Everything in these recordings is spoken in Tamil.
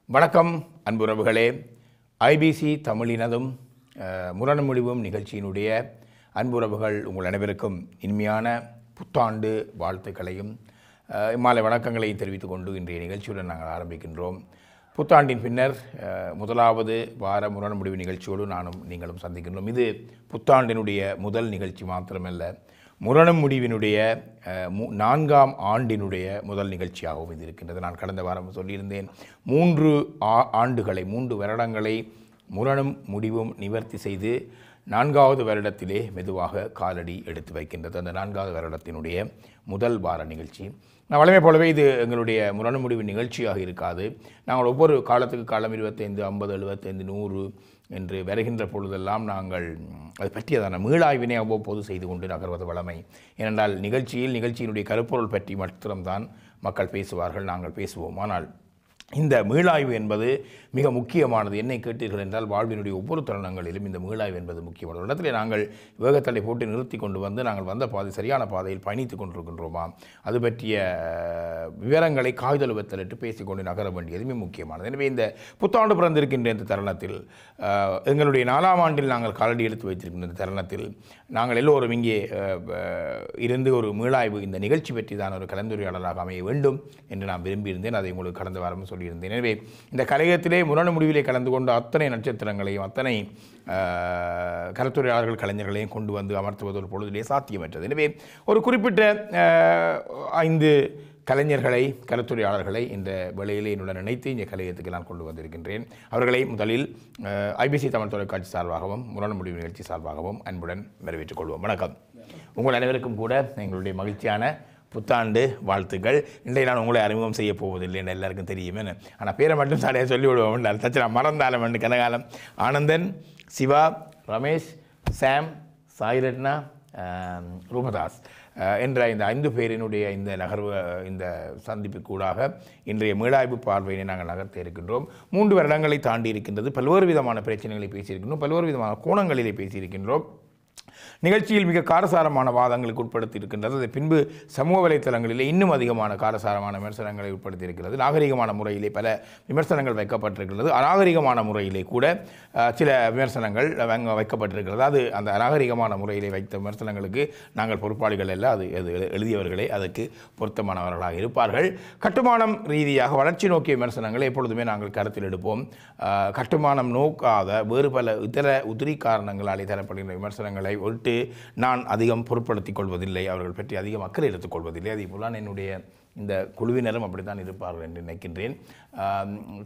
வணக்கம் அன்புறவுகளே. ஐபிசி தமிழினதும் முரண் முடிவும் நிகழ்ச்சியினுடைய அன்புறவுகள் உங்கள் அனைவருக்கும் இனிமையான புத்தாண்டு வாழ்த்துக்களையும் மாலை வணக்கங்களையும் தெரிவித்துக் கொண்டு இன்றைய நிகழ்ச்சியுடன் நாங்கள் ஆரம்பிக்கின்றோம். புத்தாண்டின் பின்னர் முதலாவது வார முரண் முடிவு நிகழ்ச்சியோடு நானும் நீங்களும் சந்திக்கின்றோம். இது புத்தாண்டினுடைய முதல் நிகழ்ச்சி மாத்திரமல்ல, முரண் முடிவினுடைய 4ஆம் ஆண்டினுடைய முதல் நிகழ்ச்சியாகவும் இது இருக்கின்றது. நான் கடந்த வாரம் சொல்லியிருந்தேன், 3 வருடங்களை முரணும் முடிவும் நிவர்த்தி செய்து 4வது வருடத்திலே மெதுவாக காலடி எடுத்து வைக்கின்றது. அந்த 4வது வருடத்தினுடைய முதல் வார நிகழ்ச்சி. நான் வழமை போலவே இது எங்களுடைய முரண் முடிவு நிகழ்ச்சியாக இருக்காது. நாங்கள் ஒவ்வொரு காலத்துக்கு காலம் 25, 50, 75, 100 என்று வருகின்ற பொழுதெல்லாம் நாங்கள் அது பற்றியதான மீளாய்வினை அவ்வப்போது செய்து கொண்டு நகர்வது வழமை. ஏனென்றால் நிகழ்ச்சியினுடைய கருப்பொருள் பற்றி மாத்திரம்தான் மக்கள் பேசுவார்கள், நாங்கள் பேசுவோம். ஆனால் இந்த மீளாய்வு என்பது மிக முக்கியமானது. என்னை கேட்டீர்கள் என்றால் வாழ்வினுடைய ஒவ்வொரு தருணங்களிலும் இந்த மீளாய்வு என்பது முக்கியமானது. இடத்துல நாங்கள் வேகத்தடை போட்டு நிறுத்தி கொண்டு வந்து நாங்கள் வந்த பாதை சரியான பாதையில் பயணித்து கொண்டிருக்கின்றோமா, அது பற்றிய விவரங்களை காய்தலுவத்தலிட்டு பேசிக்கொண்டு நகர வேண்டியது மிக முக்கியமானது. எனவே இந்த புத்தாண்டு பிறந்திருக்கின்ற இந்த தருணத்தில், எங்களுடைய 4ஆம் ஆண்டில் நாங்கள் காலடி எடுத்து வைத்திருக்கின்ற இந்த தருணத்தில் நாங்கள் எல்லோரும் இங்கே இருந்து ஒரு மீளாய்வு, இந்த நிகழ்ச்சி பற்றி தான் ஒரு கலந்துரையாடலாக அமைய வேண்டும் என்று நான் விரும்பியிருந்தேன். அதை உங்களுக்கு கடந்த வாரம் சொல்லியிருந்தேன். எனவே இந்த கலையத்திலே முரண் முடிவிலே கலந்து கொண்ட அத்தனை நட்சத்திரங்களையும் அத்தனை கருத்துரையாளர்கள் கலைஞர்களையும் கொண்டு வந்து அமர்த்துவது ஒரு பொழுதிலே சாத்தியமற்றது. எனவே ஒரு குறிப்பிட்ட 5 கலைஞர்களை, கருத்துரையாளர்களை இந்த வேளையிலே என்னுடன் நினைத்து இந்த கலையத்துக்கு நான் கொண்டு வந்திருக்கின்றேன். அவர்களை முதலில் ஐபிசி தமிழ் தொலைக்காட்சி சார்பாகவும் முரண் முடிவு நிகழ்ச்சி சார்பாகவும் அன்புடன் வரவேற்றுக் கொள்வோம். வணக்கம். உங்கள் அனைவருக்கும் கூட எங்களுடைய மகிழ்ச்சியான புத்தாண்டு வாழ்த்துக்கள். இன்றைய நான் உங்களை அறிமுகம் செய்ய போவதில்லை என்று எல்லாருக்கும் தெரியுமே. ஆனால் பேரை மட்டும் சாலையாக சொல்லிவிடுவோம். தச்சு நான் மறந்தாலும் என்று கனகாலம் ஆனந்தன், சிவா, ரமேஷ், சாம், சாய்ரட்னா, ரூபதாஸ் என்ற இந்த 5 பேரினுடைய இந்த நகர்வு, இந்த சந்திப்புக்கூடாக இன்றைய மீளாய்வு பார்வையினை நாங்கள் நகர்த்த இருக்கின்றோம். 3 வருடங்களை தாண்டி இருக்கின்றது. பல்வேறு விதமான பிரச்சனைகளை பேசியிருக்கின்றோம், பல்வேறு விதமான கோணங்களிலே பேசியிருக்கின்றோம். நிகழ்ச்சியில் மிக காரசாரமான வாதங்களுக்கு உட்படுத்தி இருக்கின்றது. அதை பின்பு சமூக வலைத்தளங்களிலே இன்னும் அதிகமான காரசாரமான விமர்சனங்களை உட்படுத்தி இருக்கிறது. நாகரிகமான முறையிலே பல விமர்சனங்கள் வைக்கப்பட்டிருக்கிறது. அநாகரிகமான முறையிலே கூட சில விமர்சனங்கள் வைக்கப்பட்டிருக்கிறது. அது அந்த அநாகரிகமான முறையிலே வைத்த விமர்சனங்களுக்கு நாங்கள் பொறுப்பாளிகள் அல்ல, அது எழுதியவர்களே அதற்கு பொருத்தமானவர்களாக இருப்பார்கள். கட்டுமானம் ரீதியாக வளர்ச்சி நோக்கிய விமர்சனங்களை எப்பொழுதுமே நாங்கள் கருத்தில் எடுப்போம். கட்டுமானம் நோக்காத வேறு பல உதிரி காரணங்களாலே தரப்படுகின்ற விமர்சனங்களை ஒட்டு நான் அதிகம் பொருட்படுத்திக் கொள்வதில்லை, அவர்கள் பற்றி அதிகம் அக்கறை எடுத்துக் கொள்வதில்லை. அதே போல என்னுடைய இந்த குழுவினரும் அப்படித்தான் இருப்பார்கள் என்று நினைக்கின்றேன்.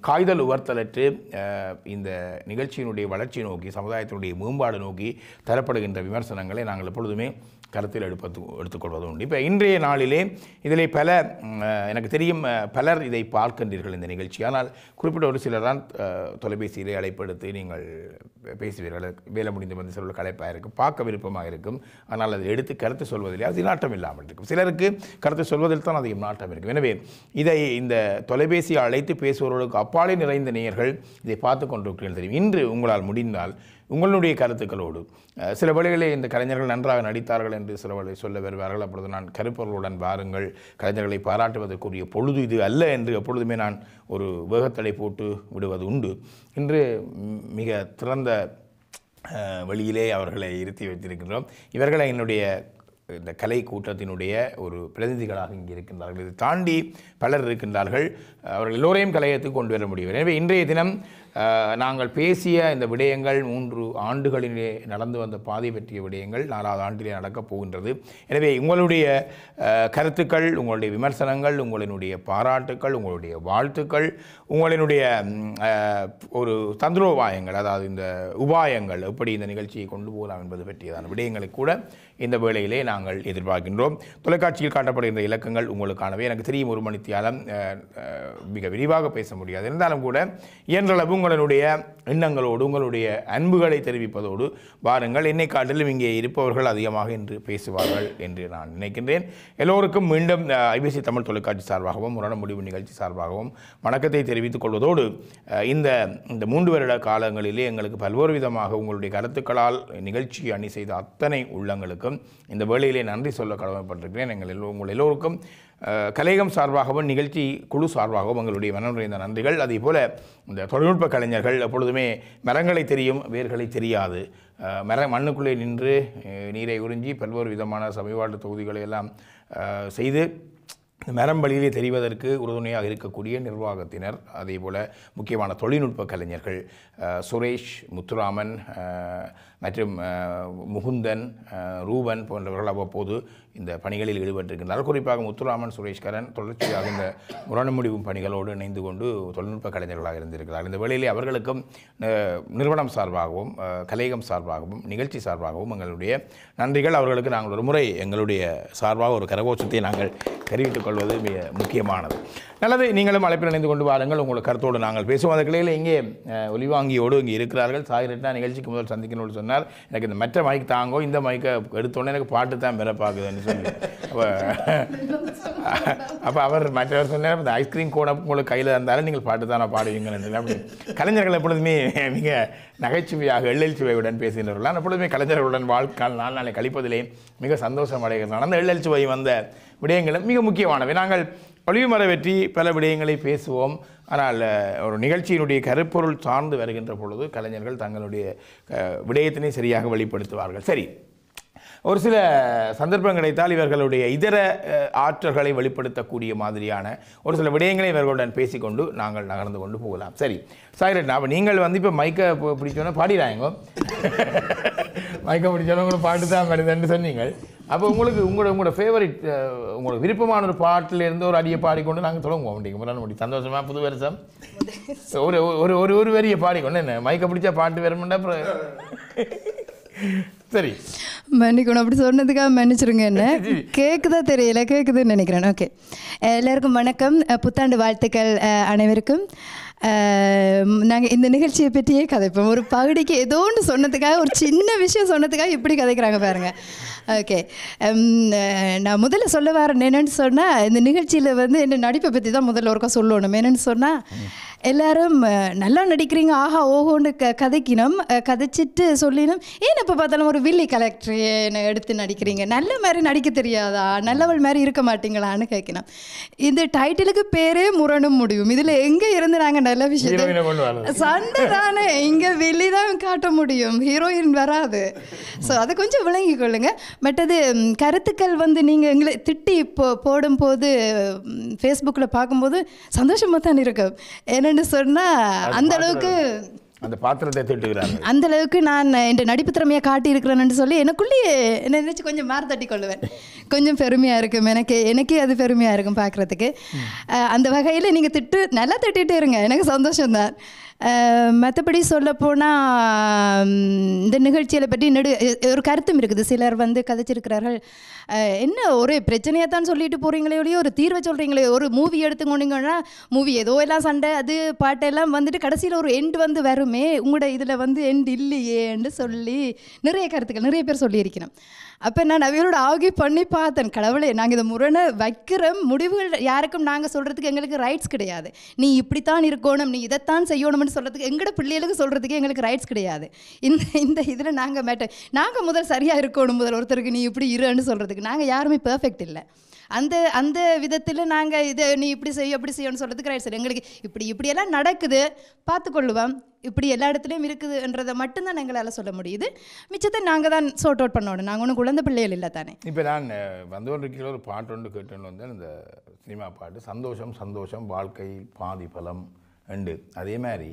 காய்தல் உவர்த்தலற்று இந்த நிகழ்ச்சியினுடைய வளர்ச்சி நோக்கி, சமுதாயத்தினுடைய மேம்பாடு நோக்கி தரப்படுகின்ற விமர்சனங்களை நாங்கள் எப்பொழுதுமே கருத்தில் எடுத்துக்கொள்வது உண்டு. இப்போ இன்றைய நாளிலே இதிலே பல, எனக்கு தெரியும் பலர் இதை பார்க்கின்றீர்கள் இந்த நிகழ்ச்சி. ஆனால் குறிப்பிட்ட ஒரு சிலர் தான் தொலைபேசியிலே அழைப்படுத்தி நீங்கள் பேசுவீர்கள். வேலை முடிந்து வந்து சிலருக்கு அழைப்பாக இருக்கும், பார்க்க விருப்பமாக இருக்கும். ஆனால் அதை எடுத்து கருத்து சொல்வதிலே அது நாட்டம் இல்லாமல் இருக்கும். சிலருக்கு கருத்து சொல்வதில் தான் அதிகம் நாட்டம் இருக்கும். எனவே இதை இந்த தொலைபேசியை அழைத்து பேசுபவர்களுக்கு அப்பாலே நிறைந்த நேயர்கள் இதை பார்த்து கொண்டிருக்கிறீர்கள் தெரியும். இன்று உங்களால் முடிந்தால் உங்களுடைய கருத்துக்களோடு, சில வேளைகளில் இந்த கலைஞர்கள் நன்றாக நடித்தார்கள் என்று சில வேளை சொல்ல வருவார்கள். அப்பொழுது நான் கருப்பொருளுடன் வாருங்கள், கலைஞர்களை பாராட்டுவதற்குரிய பொழுது இது அல்ல என்று எப்பொழுதுமே நான் ஒரு வேகத்தடை போட்டு விடுவது உண்டு. இன்று மிக திறந்த வழியிலே அவர்களை இருத்தி வைத்திருக்கின்றோம். இவர்களை என்னுடைய இந்த கலை கூட்டத்தினுடைய ஒரு பிரதிநிதிகளாக இங்கே இருக்கின்றார்கள். இது தாண்டி பலர் இருக்கின்றார்கள். அவர்கள் எல்லோரையும் கலையத்துக்கு கொண்டு வர முடியும். எனவே இன்றைய தினம் நாங்கள் பேசிய இந்த விடயங்கள் 3 ஆண்டுகளிலே நடந்து வந்த பாதை பற்றிய விடயங்கள் 4வது ஆண்டிலே நடக்கப் போகின்றது. எனவே உங்களுடைய கருத்துக்கள், உங்களுடைய விமர்சனங்கள், உங்களினுடைய பாராட்டுக்கள், உங்களுடைய வாழ்த்துக்கள், உங்களினுடைய ஒரு தந்திரோபாயங்கள், அதாவது இந்த உபாயங்கள் எப்படி இந்த நிகழ்ச்சியை கொண்டு போகலாம் என்பது பற்றியதான விடயங்களை கூட இந்த வேளையிலே நாங்கள் எதிர்பார்க்கின்றோம். தொலைக்காட்சியில் காட்டப்படுகின்ற இலக்கங்கள் உங்களுக்கானவே. எனக்கு தெரியும் ஒரு மணித்தியாலம் மிக விரிவாக பேச முடியாது. இருந்தாலும் கூட இயன்றளவு உங்களுடைய எண்ணங்களோடு, உங்களுடைய அன்புகளை தெரிவிப்பதோடு வாருங்கள். என்னை காட்டிலும் இங்கே இருப்பவர்கள் அதிகமாக இன்று பேசுவார்கள் என்று நான் நினைக்கின்றேன். எல்லோருக்கும் மீண்டும் ஐபிசி தமிழ் தொலைக்காட்சி சார்பாகவும் முரண் முடிவு நிகழ்ச்சி சார்பாகவும் வணக்கத்தை தெரிவித்துக் கொள்வதோடு, இந்த 3 வருட காலங்களிலே எங்களுக்கு பல்வேறு விதமாக உங்களுடைய கருத்துக்களால் நிகழ்ச்சியை அணி செய்த அத்தனை உள்ளங்களுக்கும் இந்த வேளையிலே நன்றி சொல்ல கடமைப்பட்டிருக்கிறேன். உங்கள் எல்லோருக்கும் கலையகம் சார்பாகவும் நிகழ்ச்சி குழு சார்பாகவும் எங்களுடைய மனநிறைந்த நன்றிகள். அதே போல் இந்த தொழில்நுட்ப கலைஞர்கள் எப்பொழுதுமே மரங்களை தெரியும், வேர்களை தெரியாது. மண்ணுக்குள்ளே நின்று நீரை உறிஞ்சி பல்வேறு விதமான சமீபாட்டு தொகுதிகளை எல்லாம் செய்து மரம் வழியிலே தெரிவதற்கு உறுதுணையாக இருக்கக்கூடிய நிர்வாகத்தினர், அதே போல் முக்கியமான தொழில்நுட்ப கலைஞர்கள் சுரேஷ், முத்துராமன் மற்றும் முகுந்தன், ரூபன் போன்றவர்கள் அவ்வப்போது இந்த பணிகளில் ஈடுபட்டிருக்கின்றனர். குறிப்பாக முத்துராமன், சுரேஷ்கரன் தொடர்ச்சியாக இந்த முரண்முடிவும் பணிகளோடு இணைந்து கொண்டு தொழில்நுட்ப கலைஞர்களாக இருந்திருக்கிறார்கள். இந்த வேளையிலே அவர்களுக்கும் நிறுவனம் சார்பாகவும் கலையகம் சார்பாகவும் நிகழ்ச்சி சார்பாகவும் எங்களுடைய நன்றிகள். அவர்களுக்கு நாங்கள் ஒரு முறை எங்களுடைய சார்பாக ஒரு கரகோஷத்தை நாங்கள் தெரிவித்துக் கொள்வது மிக முக்கியமானது. நல்லது, நீங்களும் அழைப்பில் இணைந்து கொண்டு வாருங்கள். உங்கள் கருத்தோடு நாங்கள் பேசுவோம். அந்த கிளையில் இங்கே ஒலிவாங்கியோடு இங்கே இருக்கிறார்கள். சாயிரட்டா நிகழ்ச்சிக்கு முதல் சந்திக்கணும்னு சொன்னார். எனக்கு இந்த மற்ற மைக் தாங்கோ, இந்த மைக்கை எடுத்தோடனே எனக்கு பாட்டு தான் பெற பார்க்குதுன்னு சொல்லி அப்போ அவர் மற்றவர் சொன்னார், இந்த ஐஸ்கிரீம் கூட உங்களுக்கு கையில் இருந்தாலும் நீங்கள் பாட்டு தானே பாடுவீங்கன்னு. அப்படி கலைஞர்கள் எப்பொழுதுமே மிக நகைச்சுவையாக எள்ளெழுச்சுவையுடன் பேசுகின்றவர்கள். நான் எப்பொழுதுமே கலைஞர்களுடன் வாழ்க்கால் நாளை கழிப்பதிலே மிக சந்தோஷம் அடைகிறேன். அந்த எள்ளெழுச்சுவை வந்த விடயங்களும் மிக முக்கியமானவை. நாங்கள் ஒளிவுமறை வெற்றி பல விடயங்களை பேசுவோம். ஆனால் ஒரு நிகழ்ச்சியினுடைய கருப்பொருள் சார்ந்து வருகின்ற பொழுது கலைஞர்கள் தங்களுடைய விடயத்தினை சரியாக வெளிப்படுத்துவார்கள். சரி, ஒரு சில சந்தர்ப்பம் கிடைத்தால் இவர்களுடைய இதர ஆற்றல்களை வெளிப்படுத்தக்கூடிய மாதிரியான ஒரு சில விடயங்களை இவர்களுடன் பேசிக்கொண்டு நாங்கள் நகர்ந்து கொண்டு போகலாம். சரி சாயிரட்னா, அப்போ நீங்கள் இப்போ மைக்கை பிடிச்சோன்னா பாடிடாங்க. மைக்கை பிடிச்சோன்னா பாட்டு தான் வருதுன்னு சொன்னீங்க. அப்போ உங்களோட ஃபேவரட், உங்களுக்கு விருப்பமான ஒரு பாட்டிலேருந்து ஒரு அடியை பாடிக்கொண்டு நாங்கள் தொடங்குவோம். முடியும் சந்தோஷமாக புது வருஷம் ஒரு ஒரு ஒரு ஒரு வரியை பாடிக்கொண்டு என்ன மைக்கை பிடிச்சா பாட்டு வருமுண்டா. அப்புறம் சரி, மன்னிக்கணும், அப்படி சொன்னதுக்காக மன்னிச்சிருங்க. என்ன கேட்குதான் தெரியல, கேட்குதுன்னு நினைக்கிறேன். ஓகே, எல்லாருக்கும் வணக்கம், புத்தாண்டு வாழ்த்துக்கள் அனைவருக்கும். நாங்கள் இந்த நிகழ்ச்சியை பற்றியே கதைப்போம். ஒரு பகுதிக்கு ஏதோ ஒன்று சொன்னதுக்காக, ஒரு சின்ன விஷயம் சொன்னதுக்காக இப்படி கதைக்கிறாங்க பாருங்கள். ஓகே, நான் முதல்ல சொல்ல வரேன் என்னென்னு சொன்னால், இந்த நிகழ்ச்சியில் இந்த நடிப்பை பற்றி தான் முதல்ல ஒருக்கா சொல்லணும். என்னென்னு சொன்னால், எல்லாரும் நல்லா நடிக்கிறீங்க, ஆஹா ஓஹோன்னு கதைக்கணும், கதைச்சிட்டு சொல்லினோம், ஏன் எப்போ பார்த்தாலும் ஒரு வில்லி கலெக்டர் எடுத்து நடிக்கிறீங்க, நல்ல மாதிரி நடிக்க தெரியாதா, நல்லவள் மாதிரி இருக்க மாட்டீங்களான்னு கேட்கணும். இந்த டைட்டிலுக்கு பேரே முரணும் முடியும். இதில் எங்கே இருந்து நாங்கள் நல்ல விஷயம் சண்டை தானே, இங்கே வில்லி தான் காட்ட முடியும், ஹீரோயின் வராது. ஸோ அதை கொஞ்சம் விளங்கி கொள்ளுங்க. பட் அது கருத்துக்கள் நீங்கள் எங்களை திட்டி போடும்போது ஃபேஸ்புக்கில் பார்க்கும்போது சந்தோஷமாக தான் இருக்கும். என்னென்னு சொன்னால், அந்த அளவுக்கு அந்த பாத்திரத்தை திட்டுகிறாங்க, அந்த அளவுக்கு நான் என் நடிப்பு திறமையை காட்டியிருக்கிறேன்னு சொல்லி எனக்குள்ளேயே என்ன நினச்சி கொஞ்சம் மாறு தட்டி கொள்ளுவேன். கொஞ்சம் பெருமையாக இருக்கும், எனக்கே அது பெருமையாக இருக்கும் பார்க்குறதுக்கு. அந்த வகையில் நீங்கள் நல்லா திட்டிகிட்டே இருங்க, எனக்கு சந்தோஷம்தான். மற்றபடி சொல்லப்போனால், இந்த நிகழ்ச்சியில் பற்றி ஒரு கருத்தும் இருக்குது. சிலர் கதைச்சிருக்கிறார்கள், என்ன ஒரே பிரச்சனையாக தான் சொல்லிட்டு போகிறீங்களே ஒழிய ஒரு தீர்வை சொல்கிறீங்களே. ஒரு மூவி எடுத்துக்கொண்டீங்கன்னா, மூவி ஏதோ எல்லாம் சண்டை, அது பாட்டெல்லாம் கடைசியில் ஒரு எண்ட் வருமே, உங்களோட இதில் எண்ட் இல்லையேன்னு சொல்லி நிறைய கருத்துக்கள் நிறைய பேர் சொல்லியிருக்கிறேன். அப்போ நான் அவரோட ஆர்கியூ பண்ணி பார்த்தேன், கடவுளே, நாங்கள் இதை முரணை வைக்கிற முடிவுகள் யாருக்கும் நாங்கள் சொல்கிறதுக்கு எங்களுக்கு ரைட்ஸ் கிடையாது. நீ இப்படித்தான் இருக்கணும், நீ இதைத்தான் செய்யணும்னு சொல்கிறதுக்கு எங்களோட பிள்ளைகளுக்கு சொல்கிறதுக்கு எங்களுக்கு ரைட்ஸ் கிடையாது. இந்த இதில் நாங்கள் முதல் சரியாக இருக்கணும், முதல் ஒருத்தருக்கு நீ இப்படி இருன்னு சொல்கிறதுக்கு நாங்கள் யாருமே பெர்ஃபெக்ட் இல்லை. அந்த விதத்தில் நாங்கள் இதை நீ இப்படி செய்ய அப்படி செய்யணும்னு சொல்கிறதுக்கு ரைட்ஸ் இல்லை. எங்களுக்கு இப்படியெல்லாம் நடக்குது, பார்த்துக்கொள்ளுவோம், இப்படி எல்லா இடத்துலையும் இருக்குதுன்றதை மட்டும்தான் எங்களால் சொல்ல முடியுது. மிச்சத்தை நாங்கள் தான் சோர்ட் அவுட் பண்ணணும். நாங்கள் ஒன்றும் குழந்தை பிள்ளைகள் இல்லை தானே. இப்போ நான் வந்தவன்றிக்கையில் ஒரு பாட்டு ஒன்று கேட்டுன்னு இந்த சினிமா பாட்டு, சந்தோஷம் சந்தோஷம் வாழ்க்கை பாதி பலம் உண்டு. அதே மாதிரி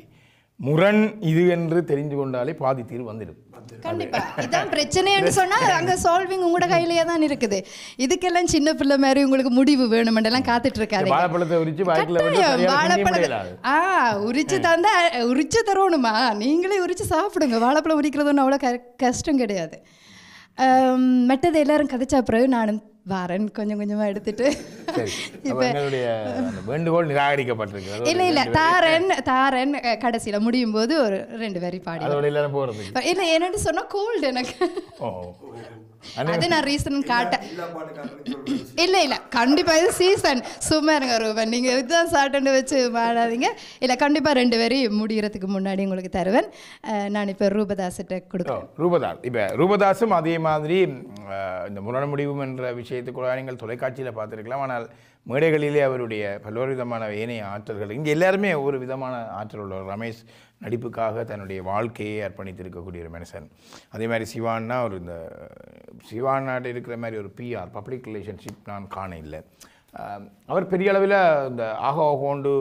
முரண் இது என்று தெரிந்து கொண்டாலே பாதி தீர்வு வந்துடும். கண்டிப்பா இதான் பிரச்சனைன்னு சொன்னா அங்க சால்விங் உங்களோட கையிலேயே தான் இருக்குது. இதுக்கெல்லாம் சின்ன பிள்ளை மாதிரி உங்களுக்கு முடிவு வேணுமெண்டெல்லாம் காத்துட்டு இருக்காது. வாழைப்பழத்தை உரிச்சு உரிச்சு தந்தா உரிச்சு தரணுமா, நீங்களே உரிச்சு சாப்பிடுங்க. வாழைப்பழம் உரிக்கிறது ஒன்றும் அவ்வளோ கஷ்டம் கிடையாது. மற்றது எல்லாரும் கதைச்சா பிறகு நானும் வாரன் கொஞ்சம் கொஞ்சமாக எடுத்துட்டு இப்போ வேண்டுகோள் நிராகரிக்கப்பட்டிருக்கு. இல்லை தாரன் கடைசியில் முடியும் போது ஒரு 2 வரி பாடி இல்லை. என்னென்னு சொன்னால் கோல்டு எனக்கு, அது நான் ரீசன் காட்ட இல்லை கண்டிப்பாக இது சீசன். சும்மா இருங்க ரூபன், நீங்கள் இதுதான் சாட்டை வச்சு மாடாதீங்க. இல்லை கண்டிப்பாக 2 வரி முடிகிறதுக்கு முன்னாடி உங்களுக்கு தருவேன். நான் இப்போ ரூபதாஸ்கிட்ட கொடுக்குறேன். ரூபதாஸும் அதே மாதிரி இந்த முரண் முடிவும் என்ற விஷயத்துக்குள்ள நீங்கள் தொலைக்காட்சியில் பார்த்துருக்கலாம். ஆனால் மேடைகளிலே அவருடைய பல்வேறு விதமான ஏனைய ஆற்றல்கள், இங்கே எல்லாருமே ஒரு விதமான ஆற்றல் உள்ளவர். ரமேஷ் நடிப்புக்காக தன்னுடைய வாழ்க்கையை அர்ப்பணித்திருக்கக்கூடிய ஒரு மனுஷன். அதே மாதிரி சிவான்னா ஒரு இந்த சிவானாட்ட இருக்கிற மாதிரி ஒரு பிஆர் பப்ளிக் ரிலேஷன்ஷிப் நான் காண இல்லை. அவர் பெரிய அளவில் இந்த ஆகோண்டு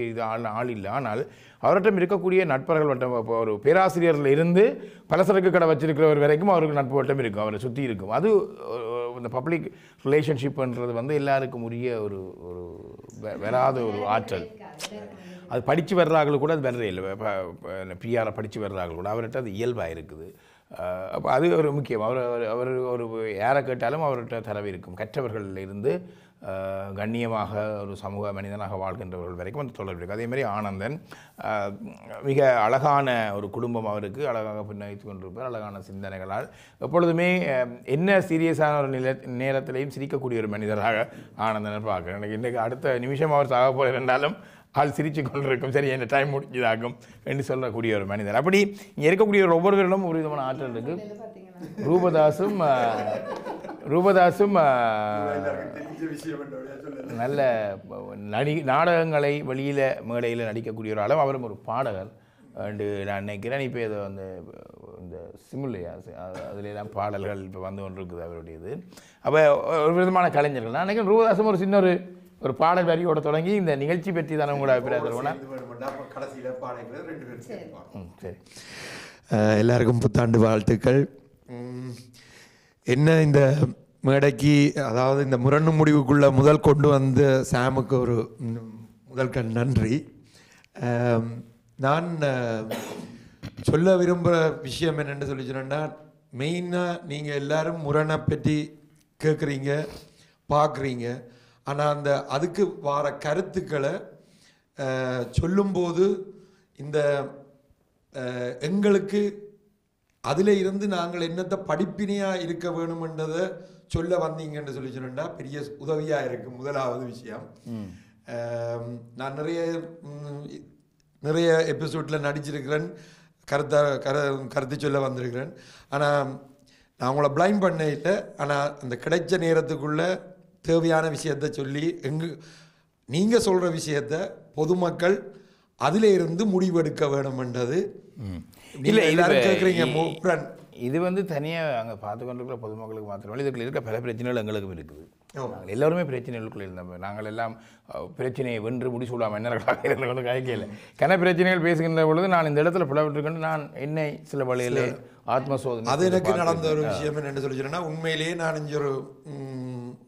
இது ஆள் இல்லை. ஆனால் அவர்கிட்ட இருக்கக்கூடிய நட்பர்கள் வட்டம், இப்போ ஒரு பேராசிரியரில் இருந்து பலசரக்கு கடை வச்சிருக்கிறவர் வரைக்கும் அவருக்கு நட்பு வட்டம் இருக்கும், அவரை சுற்றி இருக்கும். அது இந்த பப்ளிக் ரிலேஷன்ஷிப்ன்றது வந்து எல்லாருக்கும் உரிய ஒரு வராத ஒரு ஆற்றல். அது படித்து வர்றார்கள் கூட அது வர்றே இல்லை. பிஆரை படித்து வர்றார்கள் கூட அவர்கிட்ட அது இயல்பாக இருக்குது. அப்போ அது ஒரு முக்கியம். அவர் ஒரு யாரை கேட்டாலும் அவர்கிட்ட தரவு இருக்கும். கற்றவர்களில் இருந்து கண்ணியமாக ஒரு சமூக மனிதனாக வாழ்கின்றவர்கள் வரைக்கும் அந்த தொடர்பு இருக்குது. அதேமாதிரி ஆனந்தன் மிக அழகான ஒரு குடும்பம் அவருக்கு, அழகாக பின்னணித்து கொண்டிருப்பார். அழகான சிந்தனைகளால் எப்பொழுதுமே என்ன சீரியஸான ஒரு நேரத்திலையும் சிரிக்கக்கூடிய ஒரு மனிதராக ஆனந்தனை பார்க்குறேன். எனக்கு இன்றைக்கு அடுத்த நிமிஷம் அவர் சாக போகிற இருந்தாலும் ஆள் சிரித்து கொண்டிருக்கும், சரி என்ன டைம் முடிஞ்சதாகும் என்று சொல்லக்கூடிய ஒரு மனிதர். அப்படி இங்கே இருக்கக்கூடிய ஒவ்வொருவரிடம் ஒரு விதமான ஆற்றல் இருக்குது. ரூபதாசும் நல்ல நாடகங்களை வெளியில் மேடையில் நடிக்கக்கூடிய ஒரு அளவு. அவரும் ஒரு பாடகர் அண்டு நான் நினைக்கிறேன். இப்போ இதை வந்து இந்த சிமுலையா அதுலாம் பாடல்கள் இப்போ வந்து கொண்டு இருக்குது அவருடையது. அப்போ ஒரு விதமான கலைஞர்கள். நான் நினைக்கிறேன் ரூபதாசும் ஒரு சின்ன ஒரு பாடல் வரியோட தொடங்கி இந்த நிகழ்ச்சி பற்றி தானே உங்களோட அபிப்பிராயம். சரி, எல்லாருக்கும் புத்தாண்டு வாழ்த்துக்கள். என்ன இந்த மேடைக்கு, அதாவது இந்த முரண் முடிவுக்குள்ள முதல் கொண்டு வந்த சாமுக்கு ஒரு முதல் நன்றி. நான் சொல்ல விரும்புகிற விஷயம் என்னென்னு சொல்லி சொன்னா, மெயினாக நீங்கள் எல்லாரும் முரணை பற்றி கேட்குறீங்க, பார்க்குறீங்க. ஆனால் அதுக்கு வர கருத்துக்களை சொல்லும்போது இந்த எங்களுக்கு அதில் இருந்து நாங்கள் என்னத்தை படிப்பினையாக இருக்க வேணுமென்றதை சொல்ல வந்தீங்கன்னு சொல்லி சொன்னா பெரிய உதவியாக இருக்குது. முதலாவது விஷயம், நான் நிறைய எபிசோடில் நடிச்சிருக்கிறேன், கருத்து சொல்ல வந்திருக்கிறேன். ஆனால் நான் உங்களை பிளைம் பண்ண இல்லை. ஆனால் அந்த கிடைச்ச நேரத்துக்குள்ளே தேவையான விஷயத்தை சொல்லி நீங்கள் சொல்கிற விஷயத்தை பொதுமக்கள் அதில் இருந்து முடிவெடுக்க வேணும்ன்றது இல்லை. எல்லாரும் கேட்குறீங்க. இது வந்து தனியாக அங்கே பார்த்து கொண்டிருக்கிற பொதுமக்களுக்கு மாத்திரமல்ல, இதுக்குள்ள இருக்க பல பிரச்சனைகள் எங்களுக்கும் இருக்குது. நாங்கள் எல்லோருமே பிரச்சனைகளுக்குள்ள இருந்தோம். நாங்கள் எல்லாம் பிரச்சனையை வென்று முடிசூடாமல் மன்னர்களாக இருந்து கொண்டு கைக்கையில் கன பிரச்சனைகள் பேசுகின்ற பொழுது நான் இந்த இடத்துல பிளவிட்டுருக்கேன். நான் என்னை சில வழியில் ஆத்மசோதனை அது எனக்கு நடந்த ஒரு விஷயம் என்னென்னு சொல்லி சொன்னால், உண்மையிலேயே நான் இங்கே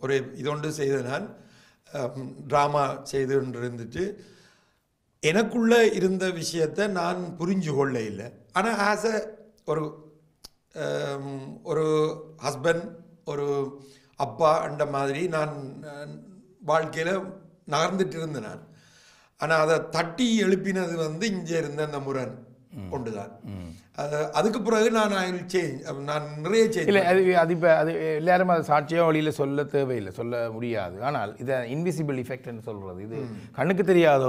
ஒரு இதொன்று செய்த நான் ட்ராமா செய்து இருந்துட்டு எனக்குள்ளே இருந்த விஷயத்தை நான் புரிஞ்சு கொள்ள இல்லை. ஆனால் ஆஸ் அ ஒரு ஹஸ்பண்ட், ஒரு அப்பா அந்த மாதிரி நான் வாழ்க்கையில் நகர்ந்துட்டு இருந்தேன் நான். ஆனால் அதை தட்டி எழுப்பினது வந்து இங்கே இருந்த அந்த முரண் கொண்டு தான். அதுக்கு பிறகு நான் நிறைய சேஞ்ச் இல்லை. அது இப்போ அது எல்லாரும் அதை சாட்சியாக வழியில் சொல்ல தேவையில்லை, சொல்ல முடியாது. ஆனால் இதை இன்விசிபிள் இஃபெக்ட்னு சொல்கிறது, இது கண்ணுக்கு தெரியாத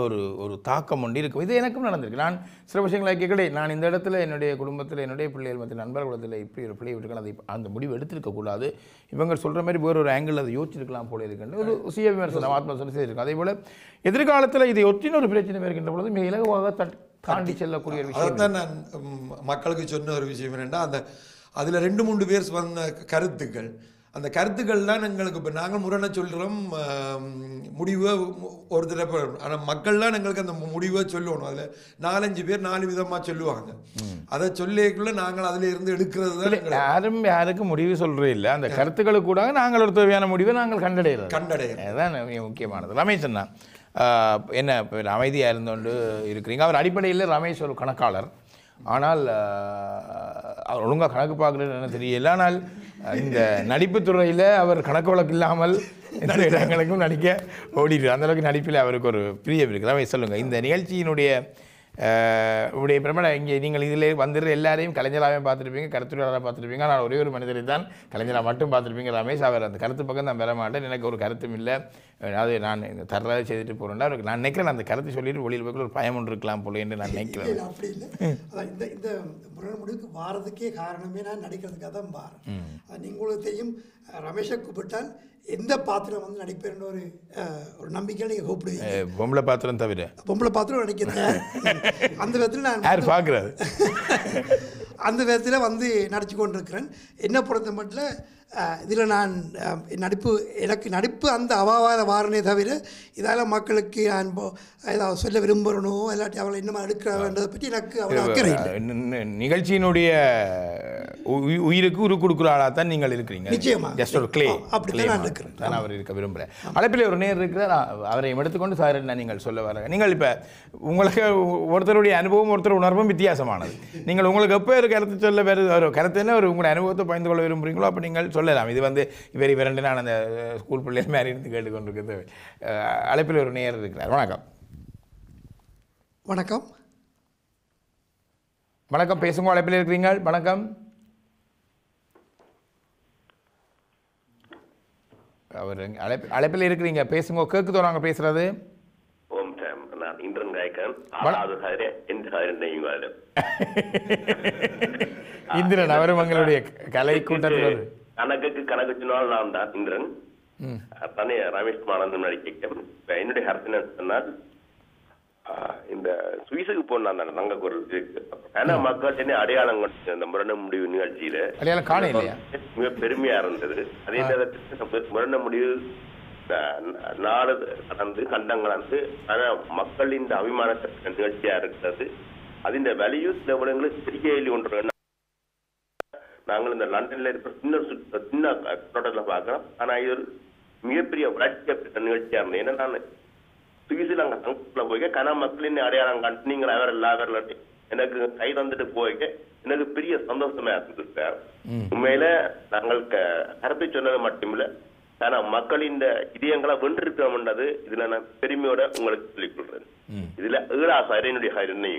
ஒரு தாக்கம் ஒன்று இருக்கும். இது எனக்கும் நடந்திருக்கு. நான் சில விஷயங்களை கேட்கலே, நான் இந்த இடத்துல என்னுடைய குடும்பத்தில் என்னுடைய பிள்ளைகள் மற்றும் நண்பர்களிடத்தில் இப்படி ஒரு பிள்ளை விட்டுருக்கேன், அதை அந்த முடிவு எடுத்திருக்கக்கூடாது, இவங்க சொல்கிற மாதிரி வேறு ஒரு ஆங்கிள் அதை யோசிச்சிருக்கலாம் போல இருக்குன்னு ஒரு சுய விமர்சனம் ஆத்மசனம் செய்திருக்கும். அதே போல் எதிர்காலத்தில் இதை ஒற்றின ஒரு பிரச்சனை வருகின்ற பொழுது மிக இலகுவாக தாண்டி செல்லக்கூடிய ஒரு விஷயம். அதான் நான் மக்களுக்கு சொன்ன ஒரு விஷயம் என்னென்னா, அதில் 2-3 பேர் வந்த கருத்துக்கள், அந்த கருத்துக்கள்லாம் எங்களுக்கு இப்போ நாங்கள் முரணை சொல்கிறோம், முடிவை ஒரு தடவை. ஆனால் மக்கள்லாம் எங்களுக்கு அந்த முடிவை சொல்லணும். அதில் 4-5 பேர் 4 விதமாக சொல்லுவாங்க. அதை சொல்லிக்குள்ள நாங்கள் அதில் இருந்து எடுக்கிறது தான். யாருக்கும் முடிவு சொல்கிறே இல்லை. அந்த கருத்துக்களுக்கு கூட நாங்கள் ஒரு தேவையான முடிவை நாங்கள் கண்டடைகிறோம். அதுதான் முக்கியமானது. ரமேஷ் அண்ணா என்ன அமைதியாக இருந்தோண்டு இருக்கிறீங்க. அவர் அடிப்படையில் ரமேஷ் ஒரு கணக்காளர். ஆனால் அவர் ஒழுங்காக கணக்கு பார்க்குறதுன்னு தெரியல. ஆனால் இந்த நடிப்பு துறையில் அவர் கணக்கு வழக்கு இல்லாமல் எந்த இடங்களுக்கும் நடிக்க ஓடிட்டு அந்தளவுக்கு நடிப்பில் அவருக்கு ஒரு பிரியம் இருக்குது. ரமேஷ் சொல்லுங்கள், இந்த நிகழ்ச்சியினுடைய உடைய பிரமண இங்கே நீங்கள் இதில் வந்துடுற எல்லாரையும் கலைஞராகவே பார்த்துருப்பீங்க, கருத்துரையாளராக பார்த்துருப்பீங்க. ஆனால் ஒரே ஒரு மனிதரை தான் கலைஞராக மட்டும் பார்த்துருப்பீங்க ரமேஷ். அவர் அந்த கருத்து பக்கம் நான் பெற மாட்டேன், எனக்கு ஒரு கருத்தும் இல்லை, அது நான் தர்றதை செய்துட்டு போகிறேன்டா அவருக்கு நான் நினைக்கிறேன். அந்த கருத்தை சொல்லிட்டு வெளியில் போய் ஒரு பயம் ஒன்று இருக்கலாம் போல என்று நான் நினைக்கிறேன். அப்படி இல்லை, இந்த முரண் முடிவுக்கு வாரதுக்கே காரணமே நான் நடிக்கிறதுக்காக தான் வாரேன். நீங்களுக்கு தெரியும், ரமேஷை கூப்பிட்டால் எந்த பாத்திரம் வந்து நடிப்பேன்னு ஒரு நம்பிக்கையை நீங்கள் கூப்பிடுவீங்க. பொம்பளை பாத்திரம் தவிர பொம்பளை பாத்திரம் நடிக்கிறேன். அந்த விதத்தில் நான் யார் பார்க்குறது அந்த விதத்தில் வந்து நடிச்சு கொண்டிருக்கிறேன். என்ன பொறுத்த மட்டும் இதில் நான் எனக்கு நடிப்பு அந்த அவாவாத வாரனே தவிர இதால் மக்களுக்கு நான் ஏதாவது சொல்ல விரும்புகிறனோ இல்லாட்டி அவளை இன்னும் எடுக்கிறான்றதை பற்றி எனக்கு அவ்வளோ அக்கறை இல்லை. நிகழ்ச்சியினுடைய உயிருக்கு உரு கொடுக்குற ஆளாக தான் நீங்கள் இருக்கிறீங்க. நிச்சயமா ஜஸ்ட் ஒரு கிளே அப்படித்தான் நான் இருக்கிறேன். தான் அவர் இருக்க விரும்புகிறேன். அழைப்பில் ஒரு நேர் இருக்கிறார், அவரை எடுத்துக்கொண்டு சார் என்ன நீங்கள் சொல்ல வர. நீங்கள் இப்போ உங்களுக்கு ஒருத்தருடைய அனுபவம் ஒருத்தர் உணர்வும் வித்தியாசமானது. நீங்கள் உங்களுக்கு எப்போ ஒரு கருத்து சொல்ல வேறு ஒரு கருத்து என்ன ஒரு உங்களுடைய அனுபவத்தை பகிர்ந்து கொள்ள விரும்புகிறீங்களோ அப்போ நீங்கள் சொல்லலாம். இது வந்து இவரண்டு நான் அந்த ஸ்கூல் பிள்ளைகள் மாதிரி இருந்து கேட்டுக்கொண்டிருக்கிறது. அழைப்பில் ஒரு நேர் இருக்கிறார். வணக்கம். வணக்கம். வணக்கம், பேசுங்க. அழைப்பில் இருக்கிறீங்க. வணக்கம். அவர் அழைப்பில் இருக்கிறீங்க, பேசுங்க. கேட்குதோ நாங்கள் பேசுறது? ஓம் சாம், நான் இந்திரன் காய்க்கன். ஆறாவது இந்திரன் அவரும் எங்களுடைய கலை கூட்டத்தில் கணக்கு சொன்னால் நான் தான் இந்திரன். தானே ரமேஷ் மானந்தம் நடிக்க. என்னுடைய கருத்து சொன்னால் இந்த சுவிஸுக்கு போனான் நாங்க ஒரு ஏன்னா மக்கள் என்ன அடையாளம் கொண்டு அந்த முரண முடிவு நிகழ்ச்சியில அடையாளம் காண இல்லையா மிக பெருமையா இருந்தது. அதே நேரத்தில் முரண முடிவு நாடு கடந்து கண்டங்கள் வந்து ஆனா மக்களின் அபிமானத்தை நிகழ்ச்சியா இருக்கிறது. அதின் வேல்யூஸ் எங்களுக்கு தெரிய கொண்டு நாங்கள் இந்த லண்டன்ல இருக்கிற சின்ன தோட்டத்துல பாக்குறோம். ஆனா இது ஒரு மிகப்பெரிய வளர்ச்சி நிகழ்ச்சியா இருந்தது. ஏன்னா நான் சுவிஸில் அங்கே தங்கக்குள்ள போய்க்க கன மக்களின் அடையாளம் கண்டு நீங்கள் அவர் எல்லாரும் எனக்கு கை தந்துட்டு போய்க்க எனக்கு பெரிய சந்தோஷமா இருந்தது சார். உண்மையில நாங்கள் கருத்து சொன்னது மட்டுமில்ல, ஆனா மக்களின் இதயங்களை வென்றிருக்கோம்ன்றது இதுல நான் பெருமையோட உங்களுக்கு சொல்லிக் கொள்றேன். இதுல என்னுடைய ஹைரண்யும்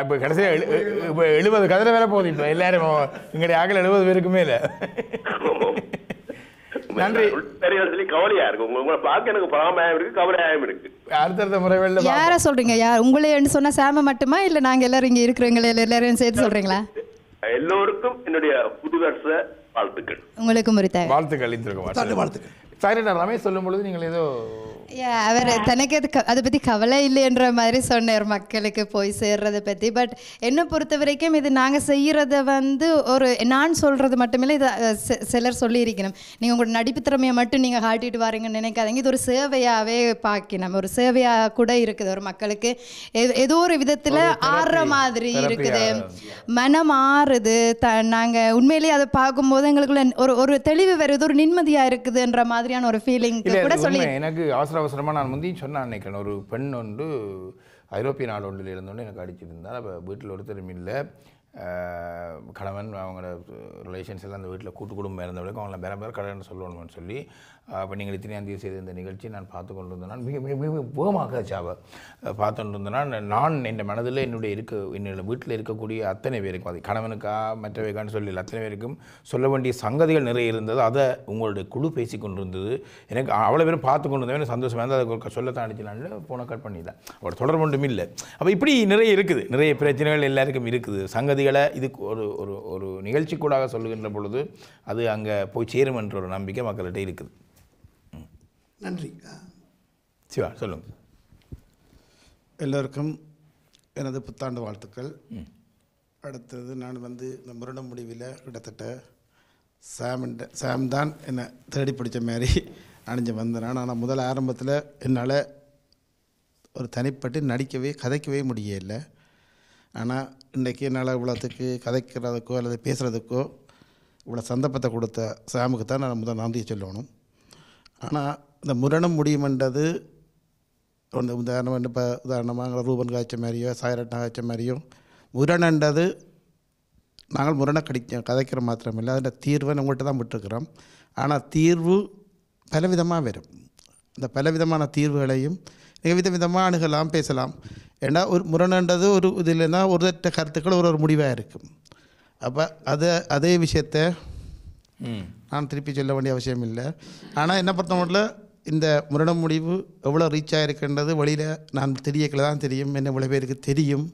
இப்ப கடைசியா 70 கதிரை வேலை போகுது. இப்ப எல்லாரும் எங்களுடைய ஆகல 70 பேருக்கு மேல. நன்றி. கவலையா இருக்கு உங்களை பார்க்க எனக்கு பராமரியம் இருக்கு, கவலையாயம் இருக்கு. அடுத்தடுத்த முறைகளில் யார சொல்றீங்க? யார் உங்களே சொன்னா சாம மட்டுமா இல்ல நாங்க எல்லாரும் இங்க இருக்கிறவங்க எல்லாரையும் சேர்த்து சொல்றீங்களா? எல்லோருக்கும் என்னுடைய புதுவருஷ வாழ்த்துக்கள். உங்களுக்கு முறித்த வாழ்த்துக்கள். வாழ்த்துக்கள். சாரி, நான் ரமேஷ் சொல்லும் பொழுது நீங்கள் ஏதோ அவர் தனக்கு அதை பற்றி கவலை இல்லைன்ற மாதிரி சொன்னார் மக்களுக்கு போய் சேர்றதை பற்றி. பட் என்னை பொறுத்த வரைக்கும் இது நாங்கள் செய்கிறத வந்து ஒரு நான் சொல்கிறது மட்டுமில்லை, இதை சிலர் சொல்லியிருக்கணும். நீங்கள் உங்களோட நடிப்பு திறமையை மட்டும் நீங்கள் காட்டிட்டு வாரீங்கன்னு நினைக்காதீங்க. இது ஒரு சேவையாகவே பார்க்கணும். ஒரு சேவையாக கூட இருக்குது. ஒரு மக்களுக்கு ஏதோ ஒரு விதத்தில் ஆடுற மாதிரி இருக்குது, மனம் ஆறுது. நாங்கள் உண்மையிலேயே அதை பார்க்கும்போது எங்களுக்குள்ள ஒரு தெளிவு வருது, ஒரு நிம்மதியாக இருக்குதுன்ற மாதிரியான ஒரு ஃபீலிங் கூட சொல்லி. எனக்கு அவசரமாக நான் முந்தையும் சொன்னான் நினைக்கிறேன். ஒரு பெண் ஒன்று ஐரோப்பிய நாடு ஒன்றில் இருந்தோன்னு எனக்கு அடிச்சிருந்தால் அப்போ வீட்டில் ஒருத்தரும் இல்லை, கணவன் அவங்களோட ரிலேஷன்ஸ் எல்லாம் அந்த வீட்டில் கூட்டு குடும்பம் இருந்தவர்களுக்கு அவங்கள வேறு வேறு கடன்னு சொல்லணும்னு சொல்லி அப்போ நீங்கள் இத்தனையாம் தேதி செய்த இந்த நிகழ்ச்சி நான் பார்த்து கொண்டு இருந்தேன். மிக மிக மிக வேகமாக சாவை பார்த்துட்டு இருந்தேன்னா நான் என் மனதில் என்னோட வீட்டில் இருக்கக்கூடிய அத்தனை பேருக்கும், அது கணவனுக்கா மற்றவைக்கான்னு சொல்லி அத்தனை பேருக்கும் சொல்ல வேண்டிய சங்கதிகள் நிறைய இருந்தது. அதை உங்களுடைய குழு பேசி கொண்டு இருந்தது. எனக்கு அவ்வளோ பேரும் பார்த்து கொண்டு இருந்தவன் சந்தோஷமாக இருந்தால் அதை சொல்லத்தான் அடிச்சுனால போன கட் பண்ணிட்டேன். அவரோட தொடர்பு ஒன்றும் இல்லை. அப்போ இப்படி நிறைய இருக்குது, நிறைய பிரச்சனைகள் எல்லாருக்கும் இருக்குது. சங்கதிகளை இதுக்கு ஒரு நிகழ்ச்சி கூடாக சொல்லுகின்ற பொழுது அது அங்கே போய் சேரும் என்ற ஒரு நம்பிக்கை மக்கள்கிட்ட இருக்குது. நன்றி. சிவா சொல்லுங்க. எல்லோருக்கும் எனது புத்தாண்டு வாழ்த்துக்கள். அடுத்தது நான் வந்து இந்த முரண முடிவில் கிட்டத்தட்ட சாம் தான் என்னை தேடி பிடிச்ச மாதிரி அணிஞ்சு வந்தேன். ஆனால் முதல் ஆரம்பத்தில் என்னால் ஒரு தனிப்பட்டு கதைக்கவே முடியலை. ஆனால் இன்றைக்கி என்னால் இவ்வளோத்துக்கு கதைக்கிறதுக்கோ அல்லது பேசுகிறதுக்கோ இவ்வளோ சந்தர்ப்பத்தை கொடுத்த சாமுக்கு தான் நான் முதல் நன்றியை சொல்லணும். ஆனால் இந்த முரணம் முடியுமென்றது அந்த உதாரணமாக ரூபன் காய்ச்ச மாதிரியோ சாயரட்னா காய்ச்ச மாதிரியோ முரணன்றது நாங்கள் முரணை கதைக்கிற மாத்திரமில்லை, அதில் தீர்வை உங்கள்கிட்ட தான் விட்டுருக்குறோம். ஆனால் தீர்வு பலவிதமாக வரும். இந்த பலவிதமான தீர்வுகளையும் நீங்கள் விதவிதமாக அணுகலாம், பேசலாம். ஏன்னா ஒரு முரணன்றது ஒரு இதில்னா ஒரு கருத்துக்கள் ஒரு முடிவாக இருக்கும். அப்போ அதே விஷயத்தை நான் திருப்பி சொல்ல வேண்டிய அவசியம் இல்லை. ஆனால் என்ன பொறுத்தமட்டில் இந்த முரண முடிவு எவ்வளோ ரீச் ஆகிருக்கின்றது வெளியில் நான் தெரியக்கல தான் தெரியும். என்ன இவ்வளோ பேருக்கு தெரியும்,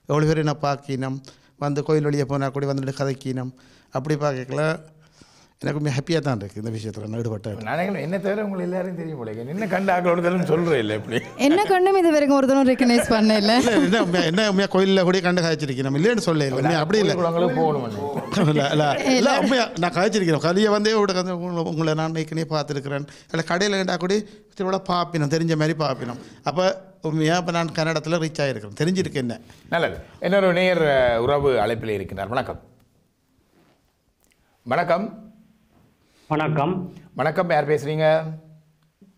எவ்வளோ பேர் என்ன பார்க்கினோம், வந்து கோயில் வழியை போனால் கூட வந்துட்டு கதைக்கினோம். அப்படி பார்க்கல எனக்கு ரொம்ப ஹாப்பியாக தான் இருக்குது இந்த விஷயத்தில் நான் ஈடுபட்ட. நானே என்ன தவிர உங்களுக்கு எல்லாரும் தெரியும் போல என்ன கண்டு ஆக்களோட சொல்கிறேன் இல்லை எப்படி என்ன கண்டும் இது வரைக்கும் ஒருத்தரும் ரெக்கனைஸ் பண்ண இல்லை. என்ன உண்மையாக கோயிலில் கூட கண்டு காய்ச்சிருக்கேன் நம்ம இல்லைன்னு சொல்ல இல்லை அப்படி இல்லை போகணும் இல்லை உண்மையாக நான் காய்ச்சிருக்கிறேன் கதையை வந்தே உங்களை நான் ஏற்கனவே பார்த்துருக்கிறேன் இல்லை கடையில் கேட்டால் கூட திருவிழா பார்ப்பினோம் தெரிஞ்ச மாதிரி பார்ப்பினோம். அப்போ உண்மையாக இப்போ நான் கன்னடத்தில் ரீச் ஆகிருக்கிறேன் தெரிஞ்சிருக்கேன். என்ன நல்லது. இன்னொரு நேர் உறவு அழைப்பில் இருக்கின்றார். வணக்கம். வணக்கம். வணக்கம். வணக்கம். யார் பேசுறீங்க?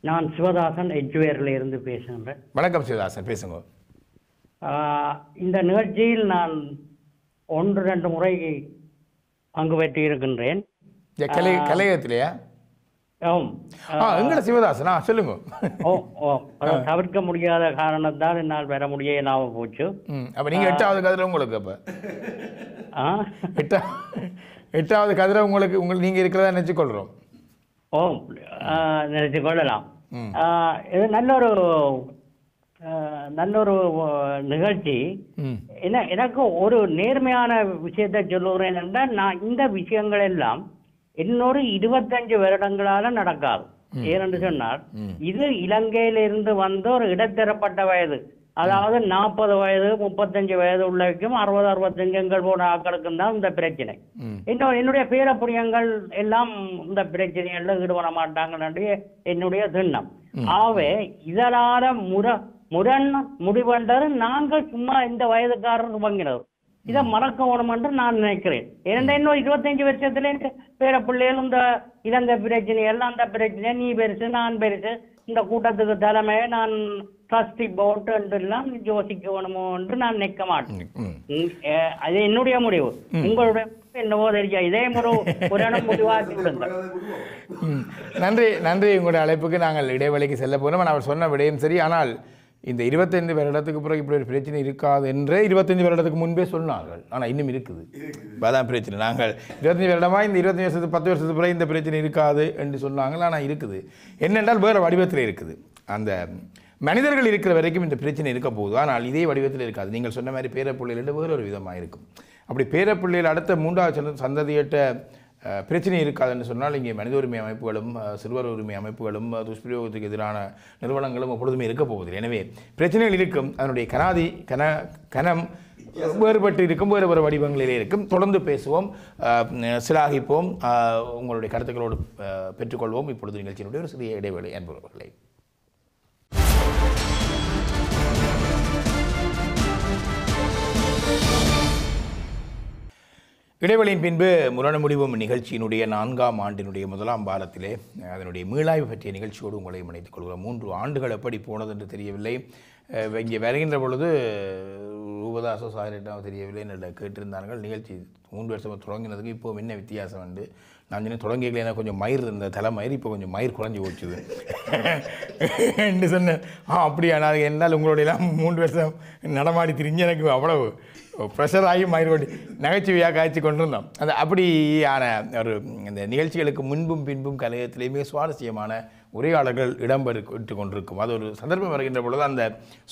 நான் சிவதாசன் எஜ்வேரில் இருந்து பேசுகிறேன். வணக்கம் சிவதாசன், பேசுங்க. இந்த நிகழ்ச்சியில் நான் 1-2 முறை பங்கு பெற்று இருக்கின்றேன். கலையகத்திலேயா? எங்களை சிவதாசனா சொல்லுங்க. தவிர்க்க முடியாத காரணத்தால் என்னால் வர முடிய இல்லாம போச்சு. அப்ப நீங்க 8வது கதிரை உங்களுக்கு அப்ப 8வது கதிரை உங்களுக்கு நீங்க இருக்கிறதா நினைச்சுக்கொள்றோம். நினைச்சு கொள்ளலாம். இது நல்ல ஒரு நிகழ்ச்சி. எனக்கு ஒரு நேர்மையான விஷயத்தை சொல்லுகிறேன் என்றால், நான் இந்த விஷயங்கள் எல்லாம் இன்னொரு 25 வருடங்களால நடக்காது. ஏனென்று சொன்னால், இது இலங்கையிலிருந்து வந்த ஒரு இடத்தரப்பட்ட வயது, அதாவது 40 வயது 35 வயது உள்ளவைக்கும் 60-65 எங்கள் போன ஆக்களுக்கும் தான் இந்த பிரச்சனை. என்னுடைய பேரப்புரியங்கள் எல்லாம் இந்த பிரச்சனைகள்ல ஈடுபட மாட்டாங்க என்னுடைய திண்ணம். ஆகவே இதனால முரண் முடிவென்றது நாங்கள் சும்மா இந்த வயதுக்காரர் வாங்கினது. இதை மறக்க வேணும் என்று நான் நினைக்கிறேன். ஏன்னா இன்னும் 25 வருஷத்துல பேர பிள்ளைகள் இந்த இலங்கை பிரச்சனை எல்லாம் அந்த பிரச்சனை நீ பெருசு நான் பெருசு, இந்த கூட்டத்துக்கு தலைமையை நான் ட்ரஸ்டி போர்ட் என்றெல்லாம் யோசிக்க வேணுமோ என்று நான் நிற்க மாட்டேன். அது என்னுடைய முடிவு. உங்களுடைய என்னவோ தெரியா, இதே ஒரு முடிவாக்கி விடுங்க. நன்றி. நன்றி. உங்களுடைய அழைப்புக்கு நாங்கள் இடைவெளிக்கு செல்ல போனோம். அவர் சொன்ன விடயம் சரி. ஆனால் இந்த 25 வருடத்துக்கு பிறகு இப்படி ஒரு பிரச்சனை இருக்காது என்று 25 வருடத்துக்கு முன்பே சொன்னார்கள். ஆனால் இன்னும் இருக்குது. அதான் பிரச்சனை. நாங்கள் 25 வருடமாக இந்த 25 வருஷத்துக்கு 10 வருஷத்துக்கு பிறகு இந்த பிரச்சனை இருக்காது என்று சொன்னாங்க. ஆனால் இருக்குது. என்னென்றால் வேறு வடிவத்தில் இருக்குது. அந்த மனிதர்கள் இருக்கிற வரைக்கும் இந்த பிரச்சனை இருக்க போகுது. ஆனால் இதே வடிவத்தில் இருக்காது. நீங்கள் சொன்ன மாதிரி பேரப்பிள்ளைகள் வேறு ஒரு விதமாக இருக்கும். அப்படி பேரப்பிள்ளைகள் அடுத்த 3வது சந்ததியிட்ட பிரச்சனை இருக்காதுன்னு சொன்னால் இங்கே மனித உரிமை அமைப்புகளும் சிறுவர் உரிமை அமைப்புகளும் துஷ்பிரயோகத்துக்கு எதிரான நிறுவனங்களும் எப்பொழுதுமே இருக்க போவதில்லை. எனவே பிரச்சனைகள் இருக்கும். அதனுடைய கனம் வேறுபட்டு இருக்கும், வேறு வேறு வடிவங்களிலே இருக்கும். தொடர்ந்து பேசுவோம், சிலாகிப்போம், உங்களுடைய கருத்துக்களோடு பெற்றுக்கொள்வோம். இப்பொழுது நிகழ்ச்சியினுடைய ஒரு சிறிய இடைவேளை அன்புறவர்களை. இடைவெளியின் பின்பு முரண முடிவும் நிகழ்ச்சியினுடைய 4ஆம் ஆண்டினுடைய 1ஆம் வாரத்திலே அதனுடைய மீளாய்வு பற்றிய நிகழ்ச்சியோடு உங்களை இணைத்துக் கொள்கிறோம். 3 ஆண்டுகள் எப்படி போனது என்று தெரியவில்லை. இங்கே வருகின்ற பொழுது ரூபதாசோ சாரிட்டாவோ தெரியவில்லை என்று கேட்டிருந்தார்கள். நிகழ்ச்சி 3 வருஷமாக தொடங்கினதுக்கு இப்போ என்ன வித்தியாசம் வந்து நான் சொன்னேன், தொடங்கிக்கல கொஞ்சம் மயிர் இருந்த தலைமயிர் இப்போ கொஞ்சம் மயிர் குறைஞ்சி போச்சுது என்று சொன்னேன். அப்படியா? நான் என்னால் உங்களுடையெல்லாம் 3 வருஷம் நடமாடி திரிஞ்சு எனக்கு அவ்வளவு ப்ரெஷர் ஆகி மயிரோடி நகைச்சுவையாக காய்ச்சி கொண்டிருந்தோம். அந்த அப்படியான ஒரு இந்த நிகழ்ச்சிகளுக்கு முன்பும் பின்பும் கலையத்திலேயுமே சுவாரஸ்யமான உரையாடல்கள் இடம்பெற்று கொண்டிருக்கும். அது ஒரு சந்தர்ப்பம் வருகின்ற பொழுது அந்த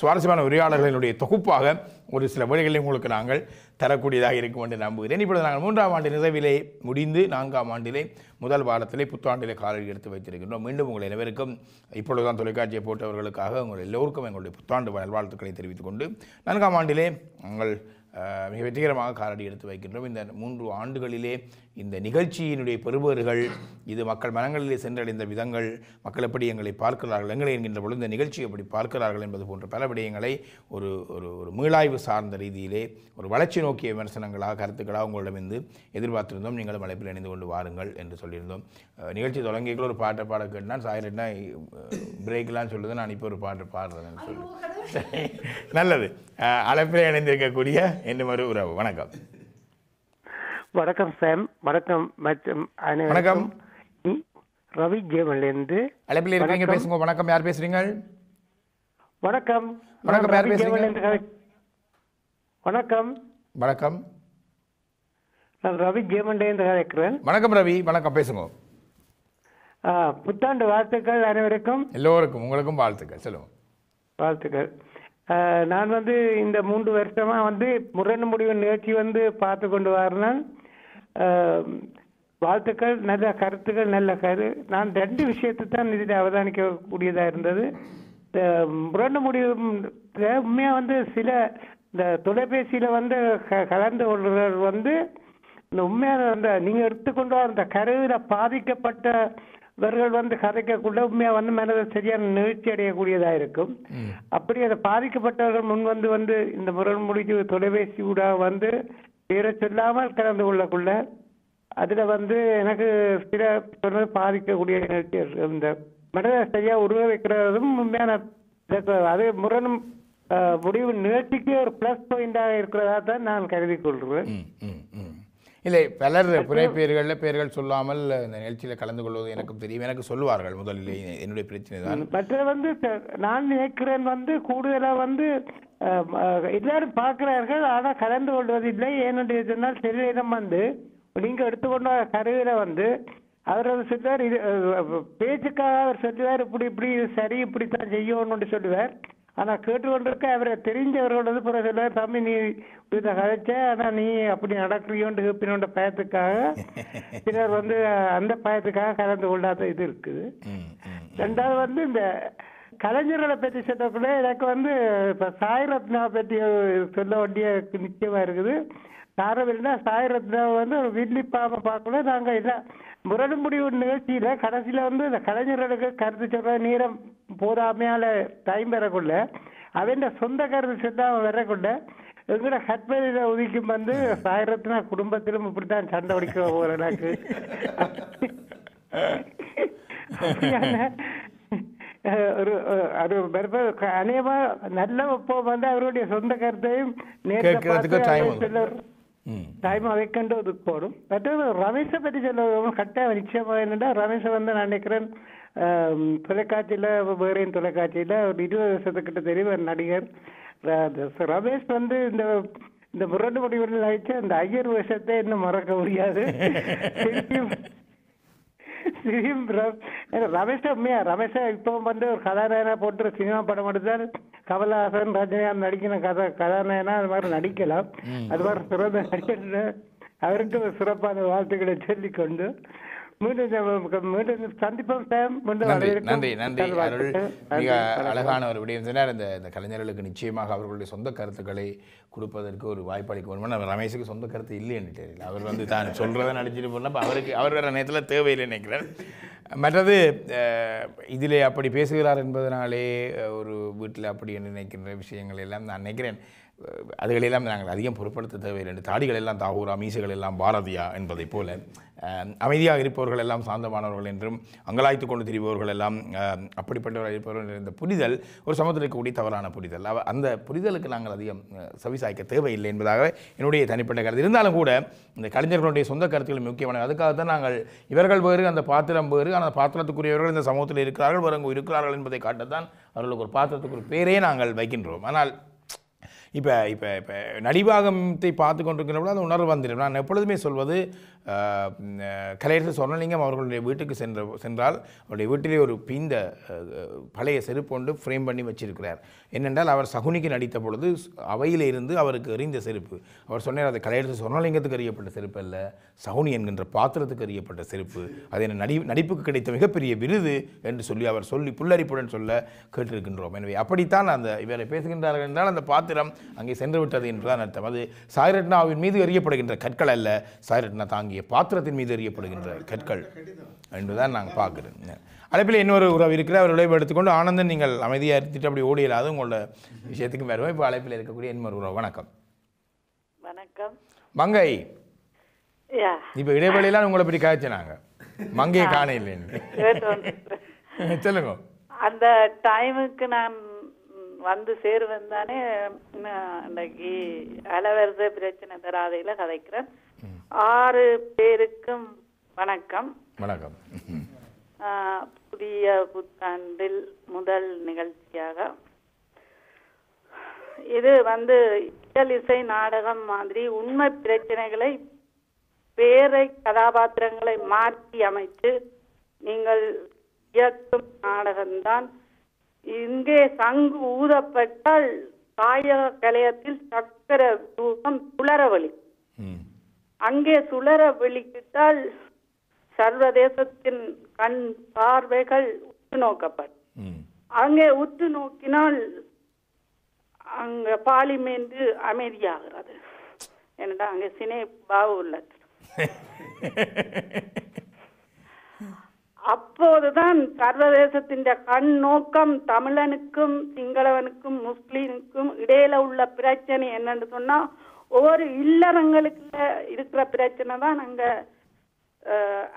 சுவாரஸ்யமான உரையாடல்களினுடைய தொகுப்பாக ஒரு சில வேலைகளை உங்களுக்கு நாங்கள் தரக்கூடியதாக இருக்கும் என்று நம்புகிறேன். இப்பொழுது நாங்கள் 3ஆம் ஆண்டு நிறைவிலே முடிந்து 4ஆம் ஆண்டிலே முதல் வாரத்திலே புத்தாண்டிலே காலடி எடுத்து வைத்திருக்கின்றோம். மீண்டும் உங்கள் அனைவருக்கும் இப்பொழுதுதான் தொலைக்காட்சியை போட்டவர்களுக்காக உங்கள் எல்லோருக்கும் எங்களுடைய புத்தாண்டு நல்வாழ்த்துக்களை தெரிவித்துக் கொண்டு 4ஆம் ஆண்டிலே நாங்கள் மிக வெற்றிகரமாக காலடி எடுத்து வைக்கின்றோம். இந்த 3 ஆண்டுகளிலே இந்த நிகழ்ச்சியினுடைய பெறுபவர்கள், இது மக்கள் மனங்களிலே சென்றடைந்த விதங்கள், மக்கள் எப்படி எங்களை பார்க்கிறார்கள், எங்களை என்கின்ற பொழுது இந்த நிகழ்ச்சியை எப்படி பார்க்கிறார்கள் என்பது போன்ற பல விடயங்களை ஒரு ஒரு ஒரு மீளாய்வு சார்ந்த ரீதியிலே ஒரு வளர்ச்சி நோக்கிய விமர்சனங்களாக கருத்துக்களாக உங்களிடமிருந்து எதிர்பார்த்திருந்தோம். நீங்களும் அழைப்பில் இணைந்து கொண்டு வாருங்கள் என்று சொல்லியிருந்தோம். நிகழ்ச்சி தொடங்கியக்குள்ள ஒரு பாட்டை பாட கேட்டால் சாயிரட்னா பிரேக்லாம் சொல்லுது, நான் இப்போ ஒரு பாட்டு பாடுறேன்னு சொல்லி நல்லது. அழைப்பில் இணைந்திருக்கக்கூடிய என்ன ஒரு உறவு. வணக்கம். வணக்கம் சாம். வணக்கம். வணக்கம். ரவி ஜேவன்லேருந்து அழைப்பில் இருக்கீங்க, பேசுங்க. வணக்கம். யார் பேசுறீங்க? வணக்கம். வணக்கம். யார் பேசுறீங்க? வணக்கம். வணக்கம். நான் ரவி ஜேவன்லேருந்து கதைக்கிறேன். வணக்கம் ரவி. வணக்கம், பேசுங்க. புத்தாண்டு வாழ்த்துக்கள் அனைவருக்கும். எல்லோருக்கும் உங்களுக்கும் வாழ்த்துக்கள். சொல்லுங்க. வாழ்த்துக்கள். நான் இந்த 3 வருஷமா முரண் முடிவு நிகழ்ச்சி பார்த்து கொண்டு வரேன். வாழ்த்துக்கள், நல்ல கருத்துக்கள், நல்ல நான் 2 விஷயத்தை தான் இதில் அவதானிக்கக்கூடியதாக இருந்தது. முரண்டு முடிவு உண்மையாக வந்து சில இந்த தொலைபேசியில் வந்து கலந்து கொள்கிறவர் வந்து இந்த உண்மையான அந்த நீங்கள் எடுத்துக்கொண்டு அந்த கருவில் பாதிக்கப்பட்டவர்கள் வந்து கதைக்கக்குள்ள உண்மையாக வந்து மனதை சரியான நிகழ்ச்சி அடையக்கூடியதாக இருக்கும். அப்படி அதை பாதிக்கப்பட்டவர்கள் முன் வந்து இந்த முரண் முடிவு தொலைபேசி ஊடாக வந்து பேரை சொல்லாமல் கலந்து கொள்ளக்குள்ள அதில் வந்து எனக்கு சில சொன்னது பாதிக்கக்கூடிய நிகழ்ச்சி இந்த மனதை சரியாக உருவ வைக்கிறதும் உண்மையான அது முரணும் முடிவு நிகழ்ச்சிக்கு ஒரு ப்ளஸ் பாயிண்டாக இருக்கிறதா தான் நான் கருதி கொள்கிறேன். இல்லை, பலர் பெயர்கள் சொல்லாமல் இந்த நிகழ்ச்சியில் கலந்து கொள்வது எனக்கும் தெரியும். எனக்கு சொல்லுவார்கள் முதலில், என்னுடைய பிரச்சனை தான். மற்ற வந்து நான் நினைக்கிறேன் வந்து கூடுதலாக வந்து எல்லாரும் பார்க்கிறார்கள், ஆனால் கலந்து கொள்வதில்லை. ஏன்னு சொன்னால் சில இடம் வந்து நீங்கள் எடுத்துக்கொண்ட கருவியில் வந்து அவர் சொல்லுவார், இது பேச்சுக்காக அவர் சொல்லுவார், இப்படி சரி இப்படித்தான் செய்யணும்னு சொல்லுவார். ஆனால் கேட்டுக்கொண்டிருக்க அவரை தெரிஞ்சவர்களோட பிறகு சொல்லுவார், தம்பி நீ இதை கதைச்ச, ஆனால் நீ அப்படி நடக்கிறியோண்டு கேப்பினோட பயத்துக்காக சிலர் வந்து அந்த பயத்துக்காக கலந்து கொள்ளாத இது இருக்குது. ரெண்டாவது வந்து இந்த கலைஞர்களை பற்றி சொல்லக்குள்ள எனக்கு வந்து இப்போ சாய் ரத்னா பற்றி சொல்ல வேண்டிய நிச்சயமா இருக்குது. சாரவில்னா சாய் ரத்னாவை வந்து ஒரு வில்லிப்பாம பார்க்கல. நாங்கள் இல்லை முரடு முடிவு நிகழ்ச்சியில கடைசியில வந்து இந்த கலைஞர்களுக்கு கருத்து சொல்ற நேரம் போதாமையால டைம் வரக்குள்ள அவன் சொந்த கருத்து சொல்லாம வரக்குள்ள எங்கட கற்பனையில உதிக்கும் வந்து சாய் ரத்னா குடும்பத்திலும் இப்படித்தான் சண்டை உடிக்க போற எனக்கு ஒரு அநேகமா நல்ல இப்போ வந்து அவருடைய சொந்த கருத்தையும் நேரத்தை டைம் வைக்கண்டு இது போடும். மற்றது ரமேஷை பற்றி சொல்ல கட்டாயம் நிச்சயமாக என்னென்னா, ரமேஷை வந்து நான் நினைக்கிறேன் தொலைக்காட்சியில் வேறையும் தொலைக்காட்சியில் ஒரு 20 வருஷத்துக்கிட்ட தெரியும் நடிகர் ரமேஷ் வந்து இந்த முரண்டு முடிவுகள் ஆயிடுச்சு. அந்த ஐயர் வருஷத்தை இன்னும் மறக்க முடியாது. ரமேஷா இப்போ வந்து ஒரு கதாநாயகனா போட்டு சினிமா படம் எடுத்தால் கமலஹாசன் ரஜினிகாந்த் நடிக்கிற கதாநாயகனா அது மாதிரி நடிக்கலாம். அது மாதிரி சிறந்த நடிகர் அவருக்கு சிறப்பான வாழ்த்துக்களை சொல்லிக்கொண்டு மீண்டும் சந்திப்போம். நன்றி நன்றி அருள். மிக அழகான ஒரு விடயம் சொன்னார். இந்த கலைஞர்களுக்கு நிச்சயமாக அவர்களுடைய சொந்த கருத்துக்களை கொடுப்பதற்கு ஒரு வாய்ப்பு அளிக்க வேண்டும். ரமேஷுக்கு சொந்த கருத்து இல்லைன்னு தெரியல. அவர் வந்து தான் சொல்கிறத நடிச்சுட்டு போனால் அவர் வேறு நேரத்தில் தேவையில்லை நினைக்கிறேன். மற்றது இதிலே அப்படி பேசுகிறார் என்பதனாலே ஒரு வீட்டில் அப்படி நினைக்கின்ற விஷயங்கள் எல்லாம் நான் நினைக்கிறேன் அதுகளெல்லாம் நாங்கள் அதிகம் பொருட்படுத்த தேவையில்லை. தாடிகள் எல்லாம் தாகூரா, மீசைகள் எல்லாம் பாரதியா என்பதை போல அமைதியாக இருப்பவர்கள் எல்லாம் சாந்தமானவர்கள் என்றும் அங்கலாய்த்து கொண்டு திரிபவர்கள் எல்லாம் அப்படிப்பட்டவர்கள் இருப்பவர்கள் இந்த புரிதல் ஒரு சமூகத்தில் இருக்கக்கூடிய தவறான புரிதல். அந்த புரிதலுக்கு நாங்கள் அதிகம் செவிசாய்க்க தேவையில்லை என்பதாக என்னுடைய தனிப்பட்ட கருத்து. இருந்தாலும் கூட இந்த கலைஞர்களுடைய சொந்த கருத்துக்கள் முக்கியமான. அதுக்காகத்தான் நாங்கள் இவர்கள் வேறு அந்த பாத்திரம் வேறு, ஆனால் பாத்திரத்துக்குரியவர்கள் இந்த சமூகத்தில் இருக்கிறார்கள், வேறு அங்கு இருக்கிறார்கள் என்பதை காட்டத்தான் அவர்களுக்கு ஒரு பாத்திரத்துக்கு ஒரு பேரே நாங்கள் வைக்கின்றோம். ஆனால் இப்போ நடிபாகத்தை பார்த்து கொண்டிருக்கிறவங்க அந்த உணர்வு வந்துடும். நான் எப்பொழுதுமே சொல்வது, கலையரசு சொர்ணலிங்கம் அவர்களுடைய வீட்டுக்கு சென்றால் அவருடைய வீட்டிலே ஒரு பீந்த பழைய செருப்பு ஃப்ரேம் பண்ணி வச்சிருக்கிறார். என்னென்றால் அவர் சகுனிக்கு நடித்த பொழுது அவையில் இருந்து அவருக்கு எறிந்த செருப்பு. அவர் சொன்னார், அது கலையரசு சொர்ணலிங்கத்துக்கு அறியப்பட்ட செருப்பு அல்ல, சகுனி என்கின்ற பாத்திரத்துக்கு அறியப்பட்ட செருப்பு, அது என்ன நடிப்புக்கு கிடைத்த மிகப்பெரிய விருது என்று சொல்லி புல்லரிப்புடன் சொல்ல கேட்டிருக்கின்றோம். எனவே அப்படித்தான் அந்த இவரை பேசுகின்றார்கள் என்றால் அந்த பாத்திரம் அங்கே சென்று விட்டது என்றுதான் அர்த்தம். அது சாய்ரட்னாவின் மீது எறியப்படுகின்ற கற்கள் அல்ல, சாய்ரட்னா தாங்கிய பாத்திரத்தின் மீது எறியப்படுகின்ற கற்கள் என்றுதான் நாங்கள் பார்க்கிறோம். அழைப்பில் இன்னொரு உறவு இருக்கிற அவர் விளைவு எடுத்துக்கொண்டு ஆனந்தன், நீங்கள் அமைதியாக இருந்துட்டு அப்படி ஓடியலாது உங்களோட விஷயத்துக்கு வருவோம். இப்போ அழைப்பில் இருக்கக்கூடிய இன்னொரு உறவு. வணக்கம். வணக்கம் மங்கை. இப்போ இடைவெளியெல்லாம் உங்களை பற்றி காய்ச்சினாங்க, மங்கையை காண இல்லைன்னு சொல்லுங்க. அந்த டைமுக்கு நான் வந்து சேருவேன் தானே. இன்னைக்கு அலவரத பிரச்சனை தராதையில் கதைக்கிறேன். 6 பேருக்கும் வணக்கம். வணக்கம். புதிய புத்தாண்டில் முதல் நிகழ்ச்சியாக இது வந்து இசை நாடகம் மாதிரி உண்மை பிரச்சனைகளை பேரை கதாபாத்திரங்களை மாற்றி அமைத்து நீங்கள் இயக்கும் நாடகம்தான். இங்கே சங்கு ஊதப்பட்டால் தாயக கலையத்தில் சக்கர தூகம் சுழற வலி, அங்கே சுழற வெளிக்கிட்டால் சர்வதேசத்தின் கண் பார்வைகள் உற்று நோக்கப்படும். அங்கே உற்று நோக்கினால் அங்க பார்லிமெண்ட் அமைதியாகிறது. என்னடா அங்கே சினே பாவு உள்ளது. அப்போதுதான் சர்வதேசத்தின் கண் நோக்கம் தமிழனுக்கும் சிங்களவனுக்கும் முஸ்லீமுக்கும் இடையில உள்ள பிரச்சனை என்னன்னு சொன்னா ஒவ்வொரு இல்லறங்களுக்கு இருக்கிற பிரச்சனை தான் அங்க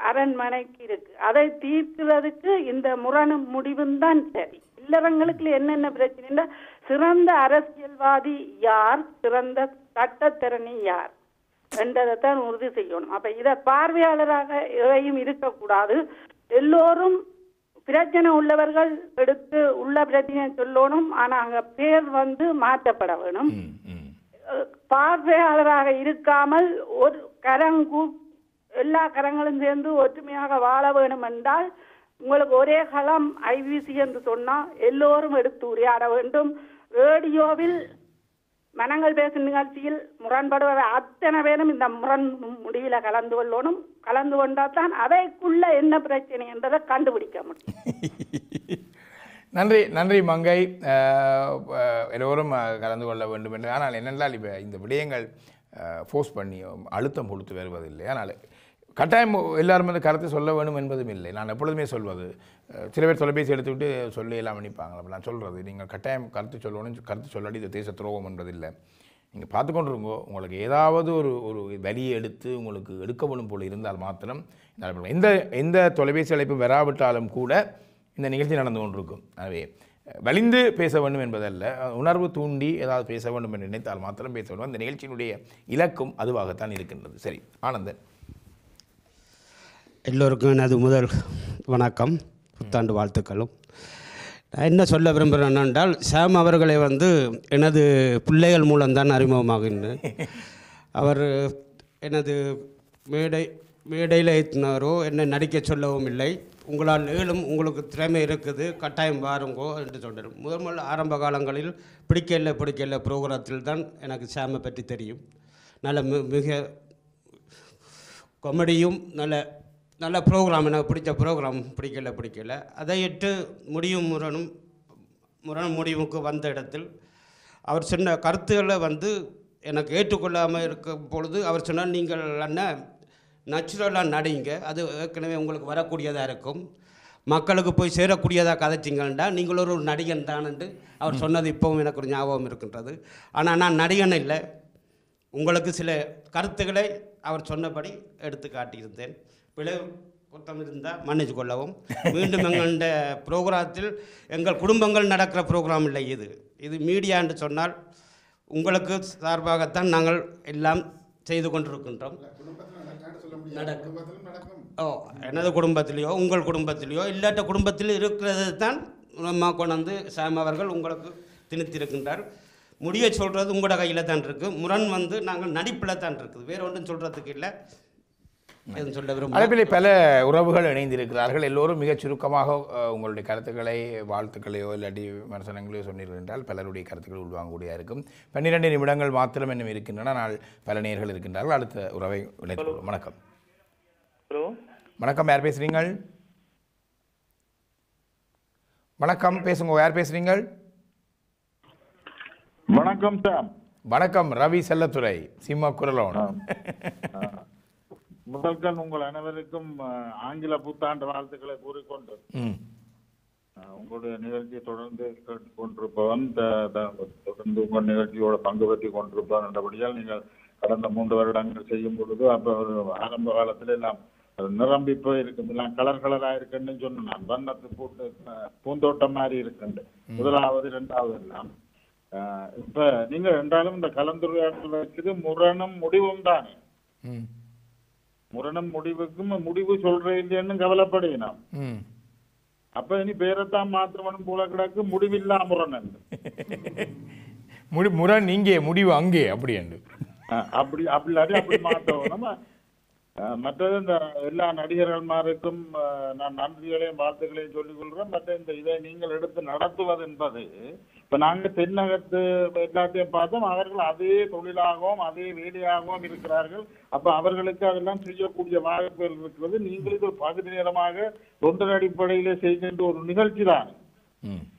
அரண்மனைக்கு இருக்கு. அதை தீர்க்கிறதுக்கு இந்த முரண் முடிவும் தான் சரி. இல்லறங்களுக்கு என்னென்ன பிரச்சனை, சிறந்த அரசியல்வாதி யார், சிறந்த சட்டத்திறனி யார் என்றதைத்தான் உறுதி செய்யணும். அப்ப இத பார்வையாளராக எதையும் இருக்கக்கூடாது. எல்லோரும் பிரச்சனை உள்ளவர்கள் எடுத்து உள்ள பிரச்சனையை சொல்லணும். ஆனா அங்க பேர் மாற்றப்பட வேணும். பார்வையாளராக இருக்காமல் ஒரு எல்லா கரங்களும் சேர்ந்து ஒற்றுமையாக வாழ வேணும் என்றால் உங்களுக்கு ஒரே களம் ஐபிசி என்று சொன்னா எல்லோரும் எடுத்து உரையாட வேண்டும். ரேடியோவில் மனங்கள் பேசும் நிகழ்ச்சியில் முரண்படுவதை அத்தனை பேரும் இந்த முரண் முடிவில் கலந்து கொள்ளணும். கலந்து கொண்டால்தான் அதைக்குள்ள என்ன பிரச்சனை என்றதை கண்டுபிடிக்க முடியும். நன்றி நன்றி மங்கை. எல்லோரும் கலந்து கொள்ள வேண்டும் என்று. ஆனால் என்னென்றால் இப்போ இந்த விடயங்கள் ஃபோர்ஸ் பண்ணி அழுத்தம் கொடுத்து வருவதில்லை. ஆனால் கட்டாயம் எல்லாரும் கருத்து சொல்ல வேண்டும் என்பதும் இல்லை. நான் எப்பொழுதுமே சொல்வது, சில பேர் தொலைபேசி எடுத்துவிட்டு சொல்லலாம் நினைப்பாங்க. அப்போ நான் சொல்கிறது, நீங்கள் கட்டாயம் கருத்து சொல்லணும். கருத்து சொல்லாடி இது தேச துரோகம் என்பதில்லை. நீங்கள் பார்த்துக்கொண்டிருங்கோ. உங்களுக்கு ஏதாவது ஒரு வழியை எடுத்து உங்களுக்கு எடுக்க வேணும் போல் இருந்தால் மாத்திரம் எந்த தொலைபேசி அழைப்பு வராவிட்டாலும் கூட இந்த நிகழ்ச்சி நடந்து கொண்டிருக்கும். எனவே வலிந்து பேச வேண்டும் என்பதல்ல, உணர்வு தூண்டி ஏதாவது பேச வேண்டும் என்று நினைத்தால் மாத்திரம் பேச வேண்டும். அந்த நிகழ்ச்சியினுடைய இலக்கும் அதுவாகத்தான் இருக்கின்றது. சரி, ஆனந்தன். எல்லோருக்கும் எனது முதல் வணக்கம், புத்தாண்டு வாழ்த்துக்களும். நான் என்ன சொல்ல விரும்புகிறேன் என்றால், சாம் அவர்களை எனது பிள்ளைகள் மூலம்தான் அறிமுகமாகின்றேன். அவர் எனது மேடையில் ஏற்றினாரோ என்னை நடிக்க சொல்லவும் இல்லை. உங்களால் ஏழும், உங்களுக்கு திறமை இருக்குது, கட்டாயம் வாருங்கோ என்று சொன்னார். முதல் ஆரம்ப காலங்களில் பிடிக்கல ப்ரோக்ராத்தில் தான் எனக்கு சாமை பற்றி தெரியும். நல்ல மிக காமெடியும் நல்ல ப்ரோக்ராம், எனக்கு பிடிச்ச ப்ரோக்ராம். பிடிக்கல அதையிட்டு முரண் முடிவுக்கு வந்த இடத்தில் அவர் சொன்ன கருத்துக்களை எனக்கு ஏற்றுக்கொள்ளாமல் இருக்கும் பொழுது அவர் சொன்னார், நீங்கள் அண்ணன் நேச்சுரலாக நடிங்க, அது ஏற்கனவே உங்களுக்கு வரக்கூடியதாக இருக்கும், மக்களுக்கு போய் சேரக்கூடியதாக கதைச்சிங்கள்டா நீங்கள் ஒரு நடிகன் தான் என்று அவர் சொன்னது இப்போவும் எனக்கு ஒரு ஞாபகம் இருக்கின்றது. ஆனால் நான் நடிகன் இல்லை, உங்களுக்கு சில கருத்துக்களை அவர் சொன்னபடி எடுத்து காட்டியிருந்தேன். பிழை குற்றம் இருந்தால் மன்னிச்சு கொள்ளவும். மீண்டும் எங்களுடைய ப்ரோக்ராத்தில் எங்கள் குடும்பங்கள் நடக்கிற ப்ரோக்ராம் இல்லை, இது மீடியா என்று சொன்னால் உங்களுக்கு சார்பாகத்தான் நாங்கள் எல்லாம் செய்து கொண்டிருக்கின்றோம். எனது குடும்பத்திலேயோ உங்கள் குடும்பத்திலேயோ இல்லாட்ட குடும்பத்தில் இருக்கிறது தான் நம்ம கொண்டு சாம் அவர்கள் உங்களுக்கு திணித்திருக்கின்றார். முடிய சொல்கிறது உங்களோட கையில் தான் இருக்குது. முரண் நாங்கள் நடிப்பில் தான் இருக்குது, வேறு ஒன்றும் சொல்கிறதுக்கு இல்லை. அழைப்பிலே பல உறவுகள் இணைந்திருக்கிறார்கள். எல்லோரும் மிகச் சுருக்கமாக உங்களுடைய கருத்துக்களை, வாழ்த்துக்களையோ இல்லாட்டி விமர்சனங்களையோ சொன்னீர்கள் என்றால் பலருடைய கருத்துக்கள் உள்வாங்கக்கூடியதாக இருக்கும். 12 நிமிடங்கள் மாத்திரம் இன்னும் இருக்கின்றன. ஆனால் பல நேயர்கள் இருக்கின்றார்கள். அடுத்த உறவை இணைத்துள்ளோம். வணக்கம். ஹலோ, வணக்கம். யார் பேசுகிறீங்கள்? வணக்கம், பேசுங்க. யார் பேசுகிறீங்கள்? வணக்கம் சார். வணக்கம், ரவி செல்லத்துறை, சிம்ம குரலோன். முதல்கண் உங்கள் அனைவருக்கும் ஆங்கில புத்தாண்டு வாழ்த்துக்களை கூறிக்கொண்டு உங்களுடைய நிகழ்ச்சியை தொடர்ந்து கேட்டுக்கொண்டிருப்பவன், தொடர்ந்து உங்கள் நிகழ்ச்சியோட பங்கு பெற்றி கொண்டிருப்பவன் என்றபடியால் நீங்கள் கடந்த 3 வருடங்கள் செய்யும் பொழுது அப்போ ஆரம்ப காலத்தில் எல்லாம் நிரம்பி போய் இருக்குது, எல்லாம் கலராக இருக்குன்னு சொன்னேன். வண்ணத்து போட்டு பூந்தோட்டம் மாதிரி இருக்குண்டு முதலாவது 2வது எல்லாம். இப்ப நீங்க என்றாலும் இந்த கலந்துரையாடல் வச்சது முரணம் முடிவும் தானே. முரணம் முடிவுக்கும் முடிவு சொல்ற இல்லைன்னு கவலைப்படுகிறோம். அப்ப இனி பேரத்தான் மாத்திரம் போல கிடக்கு, முடிவில்லா முரண். முரண் இங்கே, முடிவு அங்கே, அப்படி அப்படி மாற்றவும் நம்ம. மற்றது இந்த எல்லா நடிகர்கள்மாருக்கும் நான் நன்றிகளையும் வாழ்த்துக்களையும் சொல்லிக் கொள்றேன். மற்ற இதை நீங்கள் எடுத்து நடத்துவது என்பது இப்ப நாங்க தென்னகத்து எல்லாத்தையும் பார்த்தோம், அவர்கள் அதே தொழிலாகவும் அதே வேலையாகவும் இருக்கிறார்கள். அப்ப அவர்களுக்கு அதெல்லாம் செய்யக்கூடிய வாய்ப்புகள் இருக்கிறது. நீங்கள் இது பகுதி நேரமாக தொண்டர் அடிப்படையிலே செய்கின்ற ஒரு நிகழ்ச்சி தான்.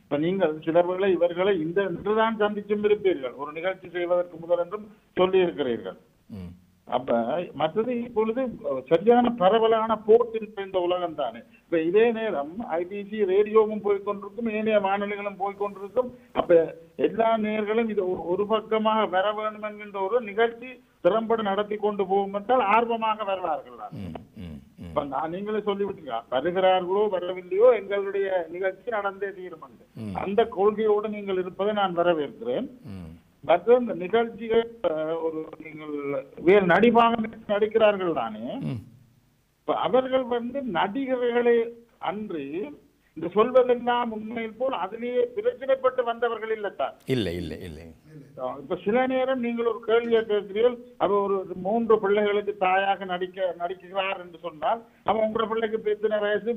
இப்ப நீங்கள் சிலர்களை இவர்களை இன்றுதான் சந்திச்சும் இருப்பீர்கள், ஒரு நிகழ்ச்சி செய்வதற்கு முதல் என்றும் சொல்லி இருக்கிறீர்கள். அப்ப மற்றது இப்பொழுது சரியான பரவலான போட்டி இந்த உலகம் தானே. இப்ப இதே நேரம் ஐபிசி ரேடியோவும் போய்கொண்டிருக்கும், ஏனைய வானொலிகளும் போய்கொண்டிருக்கும். அப்ப எல்லா நேர்களும் இது ஒரு பக்கமாக வர வேண்டும் என்கின்ற ஒரு நிகழ்ச்சி திறம்பட நடத்தி கொண்டு போகும் என்றால் ஆர்வமாக வருவார்கள். இப்ப நீங்களே சொல்லிவிட்டீங்க, வருகிறார்களோ வரவில்லையோ எங்களுடைய நிகழ்ச்சி நடந்தே தீரும். அந்த கொள்கையோடு நீங்கள் இருப்பதை நான் வரவேற்கிறேன். மற்ற இந்த நிகழ்ச்சிகள் ஒரு நீங்கள் வேறு நடிப்பாக நடிக்கிறார்கள் தானே, அவர்கள் நடிகர்களை அன்று இந்த சொல்வதெல்லாம் உண்மையில் போல் அதிலேயே பிரச்சனைப்பட்டு வந்தவர்கள் இல்லத்தான். இல்லை இல்லை இல்லை. இப்ப சில நேரம் நீங்கள் ஒரு கேள்வியை கேட்கிறீர்கள், அவர் ஒரு 3 பிள்ளைகளுக்கு தாயாக நடிக்கிறார் என்று சொன்னால், அவன் உங்களோட பிள்ளைக்கு இப்ப எத்தனை வயசு,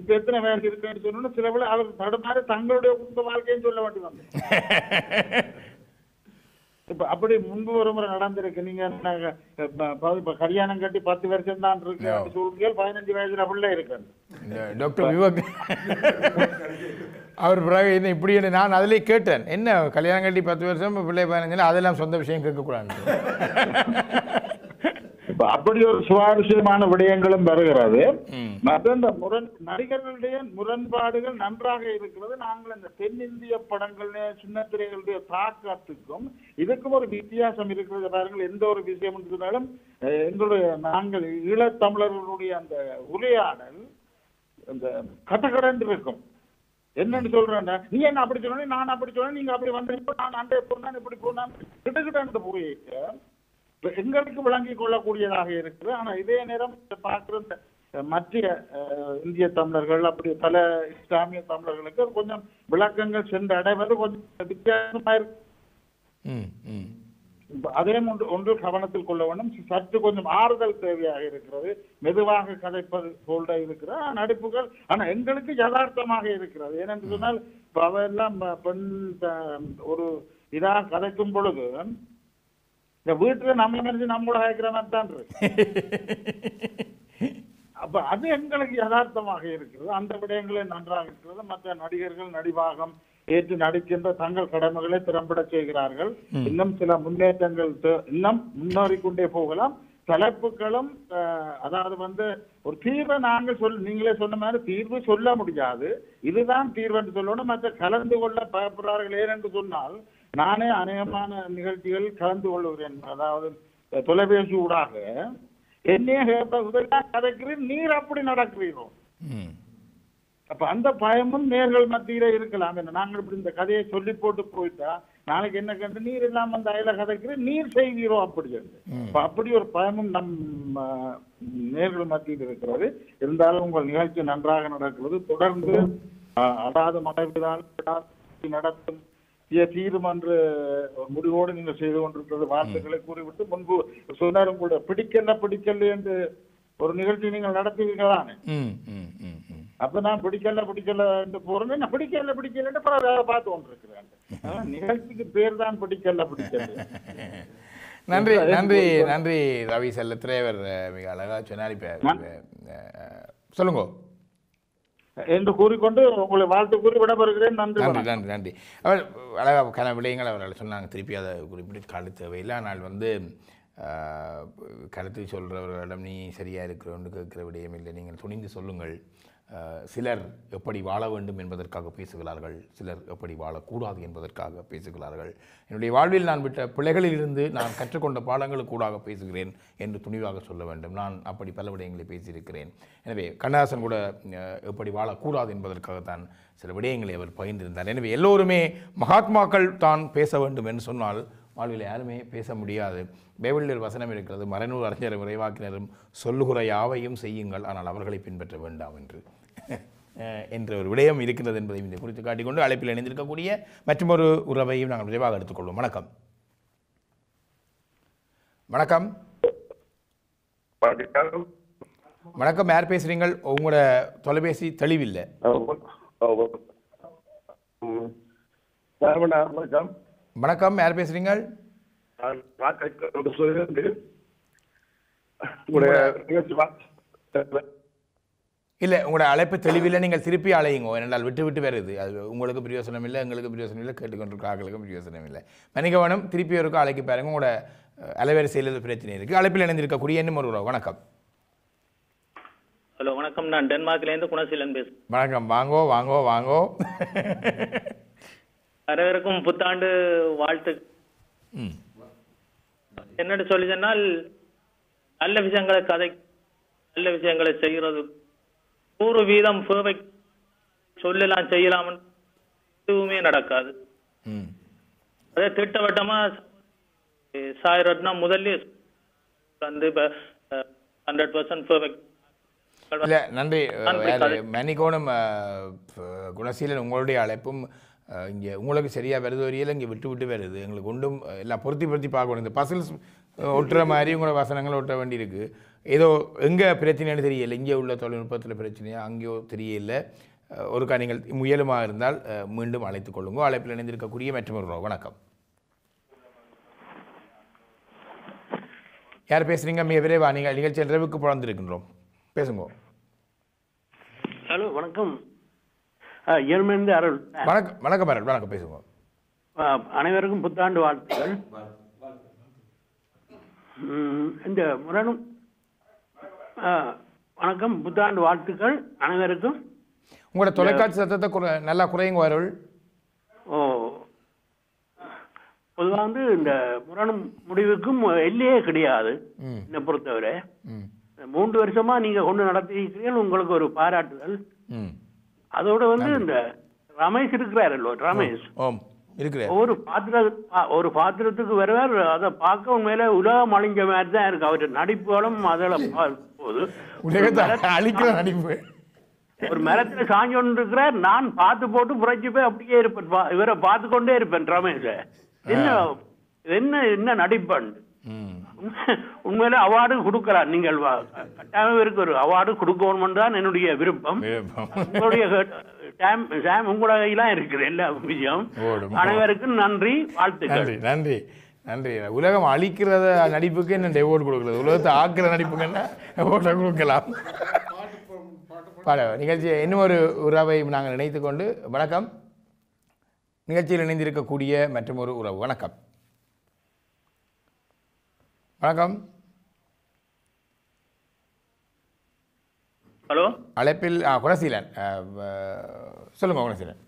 இப்ப எத்தனை வயசு இருக்குன்னு சொன்னா சில பிள்ளை அவர் தடுமாறி தங்களுடைய குடும்ப வாழ்க்கைன்னு சொல்ல வேண்டி வந்து. இப்ப அப்படி முன்பு ஒரு முறை நடந்திருக்கு. நீங்க கல்யாணம் கட்டி 10 வருஷம் தான் இருக்கு சொல்றீங்க, 15 வயசுல பிள்ளை இருக்கு. டாக்டர் விவேக் அவர் பிறகு என்ன இப்படி நான் அதிலே கேட்டேன், என்ன கல்யாணம் கட்டி 10 வருஷம் பிள்ளை 15, அதெல்லாம் சொந்த விஷயம் கேட்கக்கூடாது. அப்படி ஒரு சுவாரஸ்யமான விடயங்களும் வருகிறது. மற்ற இந்த நடிகர்களுடைய முரண்பாடுகள் நன்றாக இருக்கிறது. நாங்கள் இந்த தென்னிந்திய படங்கள் சின்ன திரைகளுடைய தாக்கத்துக்கும் இதுக்கும் ஒரு வித்தியாசம் இருக்கிறது. பாருங்கள், எந்த ஒரு விஷயம் இருந்தாலும் எங்களுடைய நாங்கள் ஈழத்தமிழர்களுடைய அந்த உரையாடல் இந்த கட்டக்கடன்று இருக்கும். என்னன்னு சொல்றேன், நீ என்ன அப்படி சொன்ன, நான் அப்படி சொன்னேன், நீங்க அப்படி வந்தீங்க, நான் அண்டை போனான் இப்படி போனான் கிட்டக்கிட்ட புரியை எங்களுக்கு விளங்கிக் கொள்ளக்கூடியதாக இருக்குது. ஆனா இதே நேரம் பார்க்கிற மற்ற இந்திய தமிழர்கள், அப்படி பல இஸ்லாமிய தமிழர்களுக்கு கொஞ்சம் விளக்கங்கள் சென்று அடைவது கொஞ்சம் வித்தியாசமா இருக்கு. அதே ஒன்று கவனத்தில் கொள்ள வேண்டும், சற்று கொஞ்சம் ஆறுதல் தேவையாக இருக்கிறது. மெதுவாக கதைப்பது போல இருக்கிற நடிப்புகள் ஆனா எங்களுக்கு யதார்த்தமாக இருக்கிறது. ஏனென்று சொன்னால் இப்ப அவையெல்லாம் பெண் ஒரு இதாக கதைக்கும் பொழுது இந்த வீட்டுல நம்ம நினைச்சு நம்மளோட கேட்கிற மாதிரி தான் இருக்கு. அப்ப அது எங்களுக்கு யதார்த்தமாக இருக்கிறது. அந்த விடயங்களே நன்றாக இருக்கிறது. மற்ற நடிகர்கள் நடிவாகம் ஏற்று நடிக்கின்ற தங்கள் கடமைகளை திறம்பட செய்கிறார்கள். இன்னும் சில முன்னேற்றங்கள் இன்னும் முன்னேறிக்கொண்டே போகலாம். தலைப்புகளும் அதாவது ஒரு தீர்வை நாங்கள் நீங்களே சொன்ன மாதிரி தீர்வு சொல்ல முடியாது, இதுதான் தீர்வு என்று சொல்லணும். மற்ற கலந்து கொள்ள பயப்படுறார்கள். ஏனென்று சொன்னால் நானே அநேகமான நிகழ்ச்சிகள் கலந்து கொள்ளுகிறேன். அதாவது தொலைபேசி ஊடாக என்னையே இதெல்லாம் கதைக்கிறேன், நீர் அப்படி நடக்கிறீரோ. அப்ப அந்த பயமும் நேர்கள் மத்தியில இருக்கலாம். என்ன நாங்கள் இப்படி இந்த கதையை சொல்லி போட்டு போயிட்டா நாளைக்கு என்ன கண்டு நீர் இல்லாம அந்த அயல கதைக்கிறேன், நீர் செய்வீரோ அப்படி இருந்து. அப்படி ஒரு பயமும் நம் நேர்கள் மத்தியில் இருக்கிறது. இருந்தாலும் உங்கள் நிகழ்ச்சி நன்றாக நடக்கிறது. தொடர்ந்து அதாவது மனைவிதான் நடத்தும் தீர்மான்ற முடிவோடு நீங்கள் செய்து கொண்டிருக்கிறது. வார்த்தைகளை கூறிவிட்டு முன்பு சொன்னாரும் கூட பிடிக்கல என்று ஒரு நிகழ்ச்சி நீங்கள் நடத்துவீங்களானே. அப்ப நான் பிடிக்கல என்று போறேன், நான் பிடிக்கல பார்த்து கொண்டிருக்கிறேன். நிகழ்ச்சிக்கு பேர் தான் பிடிக்கல. நன்றி நன்றி நன்றி ரவி செல்ல திரைவர் மிக அழகா சொன்னார். சொல்லுங்க என்று கூறிக்கொண்டு உங்களை வாழ்த்து கூறி விடப்படுகிறேன். நன்றி நன்றி நன்றி நன்றி. அவர் அழகான விடயங்கள் அவர்கள் சொன்னாங்க. திருப்பி அதை குறிப்பிட்டு கால தேவையில்லை. ஆனால் கருத்து சொல்கிறவர்களிடம் நீ சரியாக இருக்கிறோன்னு கேட்கிற விடயம் இல்லை, நீங்கள் துணிந்து சொல்லுங்கள். சிலர் எப்படி வாழ வேண்டும் என்பதற்காக பேசுகிறார்கள், சிலர் எப்படி வாழக்கூடாது என்பதற்காக பேசுகிறார்கள். என்னுடைய வாழ்வில் நான் விட்ட பிள்ளைகளிலிருந்து நான் கற்றுக்கொண்ட பாடங்களுக்கூடாக பேசுகிறேன் என்று துணிவாக சொல்ல வேண்டும். நான் அப்படி பல விடயங்களை பேசியிருக்கிறேன். எனவே கண்ணதாசன் கூட எப்படி வாழக்கூடாது என்பதற்காகத்தான் சில விடயங்களை அவர் பகிர்ந்திருந்தார். எனவே எல்லோருமே மகாத்மாக்கள் தான் பேச வேண்டும் என்று சொன்னால் வாழ்வில் யாருமே பேச முடியாது. பைபிளில் வசனம் இருக்கிறது, மறைநூறு அறிஞரும் இறைவாக்கினரும் சொல்லுகிற யாவையும் செய்யுங்கள், ஆனால் அவர்களை பின்பற்ற வேண்டாம் என்ற ஒரு விடயம் இருக்கிறது என்பதை இந்த குறித்து காட்டிக்கொண்டு அழைப்பில் இணைந்திருக்கக்கூடிய மற்றொரு உறவையும் நாங்கள் விரைவாக எடுத்துக்கொள்வோம். வணக்கம். வணக்கம் வணக்கம். யார் பேசுறீங்கள்? உங்களோட தொலைபேசி தெளிவில்லை. வணக்கம். வணக்கம், யார் பேசுறீங்க? இல்லை, உங்களோட அழைப்பு தெளிவில்லை, நீங்கள் திருப்பி அழையுங்க. ஏனென்றால் விட்டு விட்டு வருது. அது உங்களுக்கு பிரயோசனம் இல்லை, எங்களுக்கு பிரயோசனம் இல்லை, கேட்டுக்கொண்டிருக்க ஆக்களுக்கும் பிரயோசனம் இல்லை. மன்னிக்கவனம், திருப்பி ஒருக்கும் அழைக்க பாருங்க. உங்களோட அலைவரிசையில் பிரச்சனை இருக்குது. அழைப்பில் இணைந்திருக்கக்கூடிய இன்னும் ஒரு உறவு. வணக்கம். ஹலோ, வணக்கம். நான் டென்மார்க்லேருந்து குணசீலன் பேசுகிறேன். வணக்கம். வாங்கோ வாங்கோ வாங்கோ. வரவிருக்கும் புத்தாண்டு வாழ்த்து. என்னன்னு சொல்லி சொன்னால், நல்ல விஷயங்களை நல்ல விஷயங்களை செய்கிறது 100% பெர்ஃபெக்ட் சொல்லலாம் செய்யலாம் எதுவுமே நடக்காது. அதே திட்டவட்டமா சாயிரட்னா முதல்ல வந்து 100% பெர்ஃபெக்ட். இல்லை, நன்றி. மன்னிக்கோணும் குணசீலன், உங்களுடைய அழைப்பும் இங்கே உங்களுக்கு சரியாக வருது வரையில் இங்கே விட்டு விட்டு வருது. எங்களுக்கு ஒன்றும் எல்லாம் பொருத்தி பார்க்கணும். இந்த பசில்ஸ் ஒட்டுற மாதிரி உங்களோட வசனங்களை ஒட்ட வேண்டியிருக்கு. ஏதோ எங்கே பிரச்சனைன்னு தெரியல, இங்கே உள்ள தொழில்நுட்பத்தில் பிரச்சனையா அங்கேயோ தெரியல. ஒருக்கா நீங்கள் முயலுமாக இருந்தால் மீண்டும் அழைத்துக் கொள்ளுங்க. அழைப்பில் இணைந்திருக்கக்கூடிய மற்றொரு வணக்கம். யார் பேசுகிறீங்க? மிக விரைவா, நீங்கள் நிகழ்ச்சி நிறைவுக்கு பிறந்திருக்கின்றோம், பேசுங்க. ஹலோ, வணக்கம். ஏழ்மேந்து அருள். வணக்கம். வணக்கம் அருள், வணக்கம், பேசுங்க. அனைவருக்கும் புத்தாண்டு வாழ்த்துக்கள். இந்த முரணும் வணக்கம், புத்தாண்டு வாழ்த்துக்கள் அனைவருக்கும். உங்களோட தொலைக்காட்சி சத்தத்தை நல்லா குறையுங்க அருள். ஓ, பொதுவாக வந்து இந்த முரணும் முடிவுக்கும் எல்லையே கிடையாது. என்னை பொறுத்தவரை 3 வருஷமா நீங்க கொண்டு நடத்திக்கிறீர்கள், உங்களுக்கு ஒரு பாராட்டுதல். அதோட வந்து இந்த ரமேஷ் இருக்கிறாரല്ലോ, ரமேஷ் ஒரு பாத்திரத்துக்கு வருவார். அதை பார்க்க உண்மையில உலகம் அழிஞ்ச மாதிரி தான் இருக்கு. அவரு நடிப்புகளும் அதில் போது ஒரு மரத்துல சாஞ்சு கொண்டு இருக்கிறார். நான் பார்த்து போட்டு புரட்சி போய் அப்படியே இருப்பேன், இவரை பார்த்து கொண்டே இருப்பேன். ரமேஷ என்ன என்ன நடிப்பேன். உண்மையில அவார்டு கொடுக்கலாம். நீங்கள் கட்டாயம் இருக்கு, ஒரு அவார்டு கொடுக்கணும் தான் என்னுடைய விருப்பம். உங்களுடைய உங்களோட கையெல்லாம் இருக்குது எல்லா விஷயம். அனைவருக்கும் நன்றி, வாழ்த்துக்கள். நன்றி நன்றி. உலகம் அழிக்கிறத நடிப்புக்கு என்ன அவார்டு கொடுக்குறது, உலகத்தை ஆக்குற நடிப்புக்கு என்ன அவார்டு கொடுக்கலாம். நிகழ்ச்சி இன்னும் ஒரு உறவை நாங்கள் நினைத்து கொண்டு, வணக்கம். நிகழ்ச்சியில் இணைந்திருக்கக்கூடிய மற்றும் ஒரு உறவு. வணக்கம். வணக்கம். ஹலோ, அழைப்பில் குணசீலன், சொல்லுங்க குணசீலன்.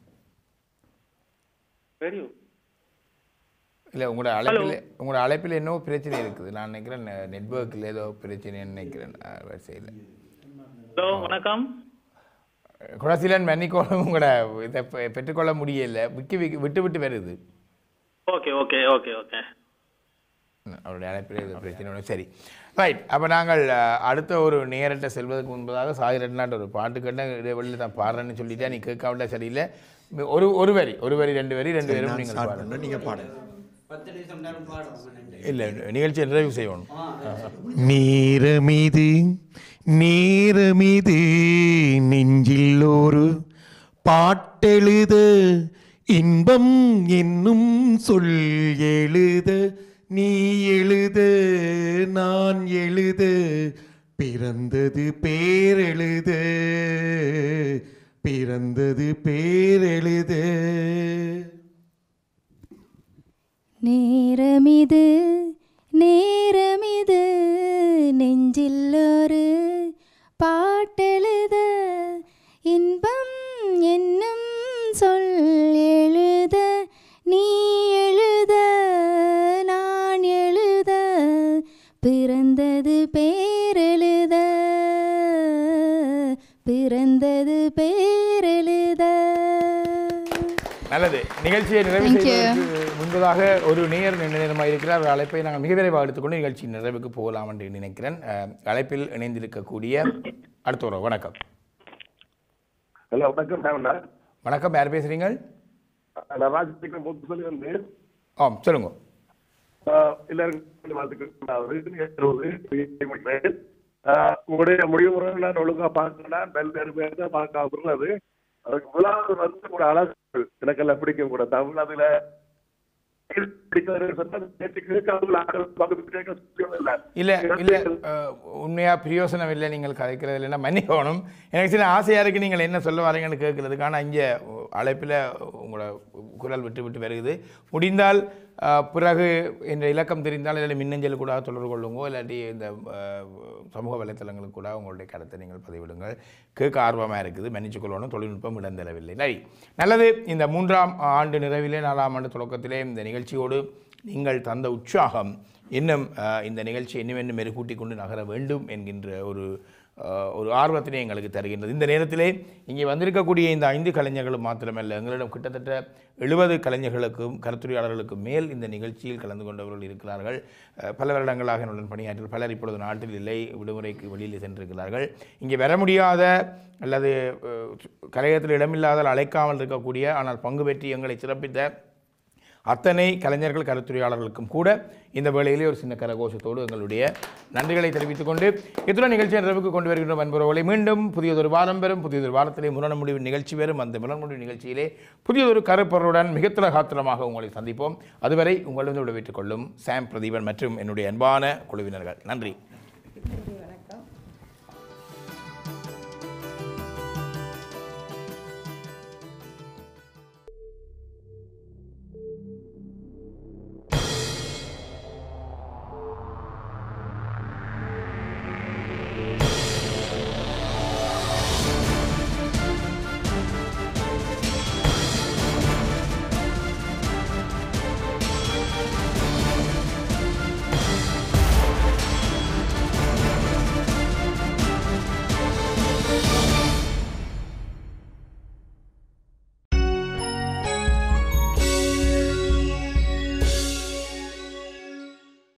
இல்லை, உங்களோட அழைப்பில் என்னவோ பிரச்சனை இருக்குது. நான் நினைக்கிறேன் நெட்வொர்க்கில் ஏதோ பிரச்சனைன்னு நினைக்கிறேன் வரிசையில். ஹலோ, வணக்கம். குணசீலன், மன்னிக்கோளும், உங்களோட இதை பெற்றுக்கொள்ள முடியல, விட்டு விட்டு வருது. ஓகே ஓகே ஓகே ஓகே, அவருடைய அழைப்பில் இது பிரச்சனை. சரி, ரைட். அப்போ நாங்கள் அடுத்த ஒரு நேரத்தை செல்வதற்கு முன்பதாக சாயிரட்னாட்ட ஒரு பாட்டு கேட்டால் இடைவெளியில் தான் பாடுறேன்னு சொல்லிட்டா நீ கேட்காவிட்டா சரியில்லை. ஒரு வரி 2 வரி 2 பேரும் நீங்கள் பாடுங்க. நீங்கள் பாடுங்க. இல்லை, நிகழ்ச்சியை நிறைவு செய்யணும். நேரமிது நேரமிது நெஞ்சில் ஒரு பாட்டெழுத இன்பம் என்னும் சொல் எழுத நீ எழுத நான் எழுத பிறந்தது பேரெழுத பிறந்தது பேரெழுத. நேரமிது நேரமிது நெஞ்சில் ஒரு பாட்டெழுத இன்பம் என்னும் சொல் எழுத நீ எழுத நான் எழுத பிறந்தது பேரெழுத பிறந்தது பேரெழுத. நல்லது. நிகழ்ச்சியை நிறைவு செய்வதற்கு முன்பதாக ஒரு நேரமாக இருக்கிறார். அழைப்பை நாங்கள் மிக விரைவாக எடுத்துக்கொண்டு நிகழ்ச்சி நிறைவுக்கு போகலாம் என்று நினைக்கிறேன். அழைப்பில் இணைந்திருக்கக்கூடிய அடுத்த ஒரு வணக்கம். ஹலோ, வணக்கம். வணக்கம், யார் பேசுறீங்க? ஆம், சொல்லுங்க. உங்களுடைய முடிவு நான் ஒழுங்கா பார்க்கலாம், பல்வேறு பேர் தான் பார்க்க அதுக்கு முதலாவது வந்து கூட அழகு எனக்கெல்லாம் பிடிக்கும் கூட தமிழ் அதுல இல்ல இல்ல உண்மையா பிரயோசனம் இல்லை நீங்கள் கதைக்கிறது இல்லைன்னா மன்னிக்கணும். எனக்கு சில ஆசையா இருக்கு நீங்கள் என்ன சொல்ல வரீங்கன்னு கேட்கறதுக்கான இங்கே அழைப்பில் உங்களோட குரல் விட்டு விட்டு வருகுது. முடிந்தால் பிறகு இந்த இலக்கம் தெரிந்தால் இல்லாட்டி மின்னஞ்சல் கூட தொடர்பு கொள்ளுங்கோ, இல்லாட்டி இந்த சமூக வலைத்தளங்களுக்கு கூட உங்களுடைய கருத்தை நீங்கள் பதிவிடுங்கள். கேட்க ஆர்வமாக இருக்குது, மன்னிச்சுக்கொள்ளணும், தொழில்நுட்பம் இடந்தரவில்லை. சரி, நல்லது. இந்த 3ஆம் ஆண்டு நிறைவிலே 4ஆம் ஆண்டு தொடக்கத்திலே இந்த நிகழ்ச்சியோடு நீங்கள் தந்த உற்சாகம் இன்னும் இந்த நிகழ்ச்சி இன்னும் மெருகூட்டி கொண்டு நகர வேண்டும் என்கின்ற ஒரு ஆர்வத்தினை எங்களுக்கு தருகின்றது. இந்த நேரத்திலே இங்கே வந்திருக்கக்கூடிய இந்த 5 கலைஞர்களும் மாத்திரமல்ல, எங்களிடம் கிட்டத்தட்ட 70 கலைஞர்களுக்கும் கருத்துரையாளர்களுக்கும் மேல் இந்த நிகழ்ச்சியில் கலந்து கொண்டவர்கள் இருக்கிறார்கள். பல வருடங்களாக என்னுடன் பணியாற்றி பலர் இப்பொழுது நாட்டில் இல்லை, விடுமுறைக்கு வெளியில் சென்றிருக்கிறார்கள். இங்கே வர முடியாத அல்லது கலையத்தில் இடமில்லாதால் அழைக்காமல் இருக்கக்கூடிய ஆனால் பங்கு பெற்றி எங்களை சிறப்பித்த அத்தனை கலைஞர்கள் கருத்துரையாளர்களுக்கும் கூட இந்த வேளையிலே ஒரு சின்ன கரகோஷத்தோடு எங்களுடைய நன்றிகளை தெரிவித்துக் கொண்டு இத்துடன் நிகழ்ச்சியை நிறைவுக்கு கொண்டு வருகின்ற அன்புறவுகளை மீண்டும் புதியதொரு வாரம் பெறும். புதியதொரு வாரத்திலே முரண முடிவு நிகழ்ச்சி வரும். அந்த முரண முடிவு நிகழ்ச்சியிலே புதியதொரு கருப்பொருளுடன் மிகத்தில காத்திரமாக உங்களை சந்திப்போம். அதுவரை உங்களிடம் விடைபெற்றுக் கொள்ளும் சாம் பிரதீபன் மற்றும் என்னுடைய அன்பான குழுவினர்கள். நன்றி.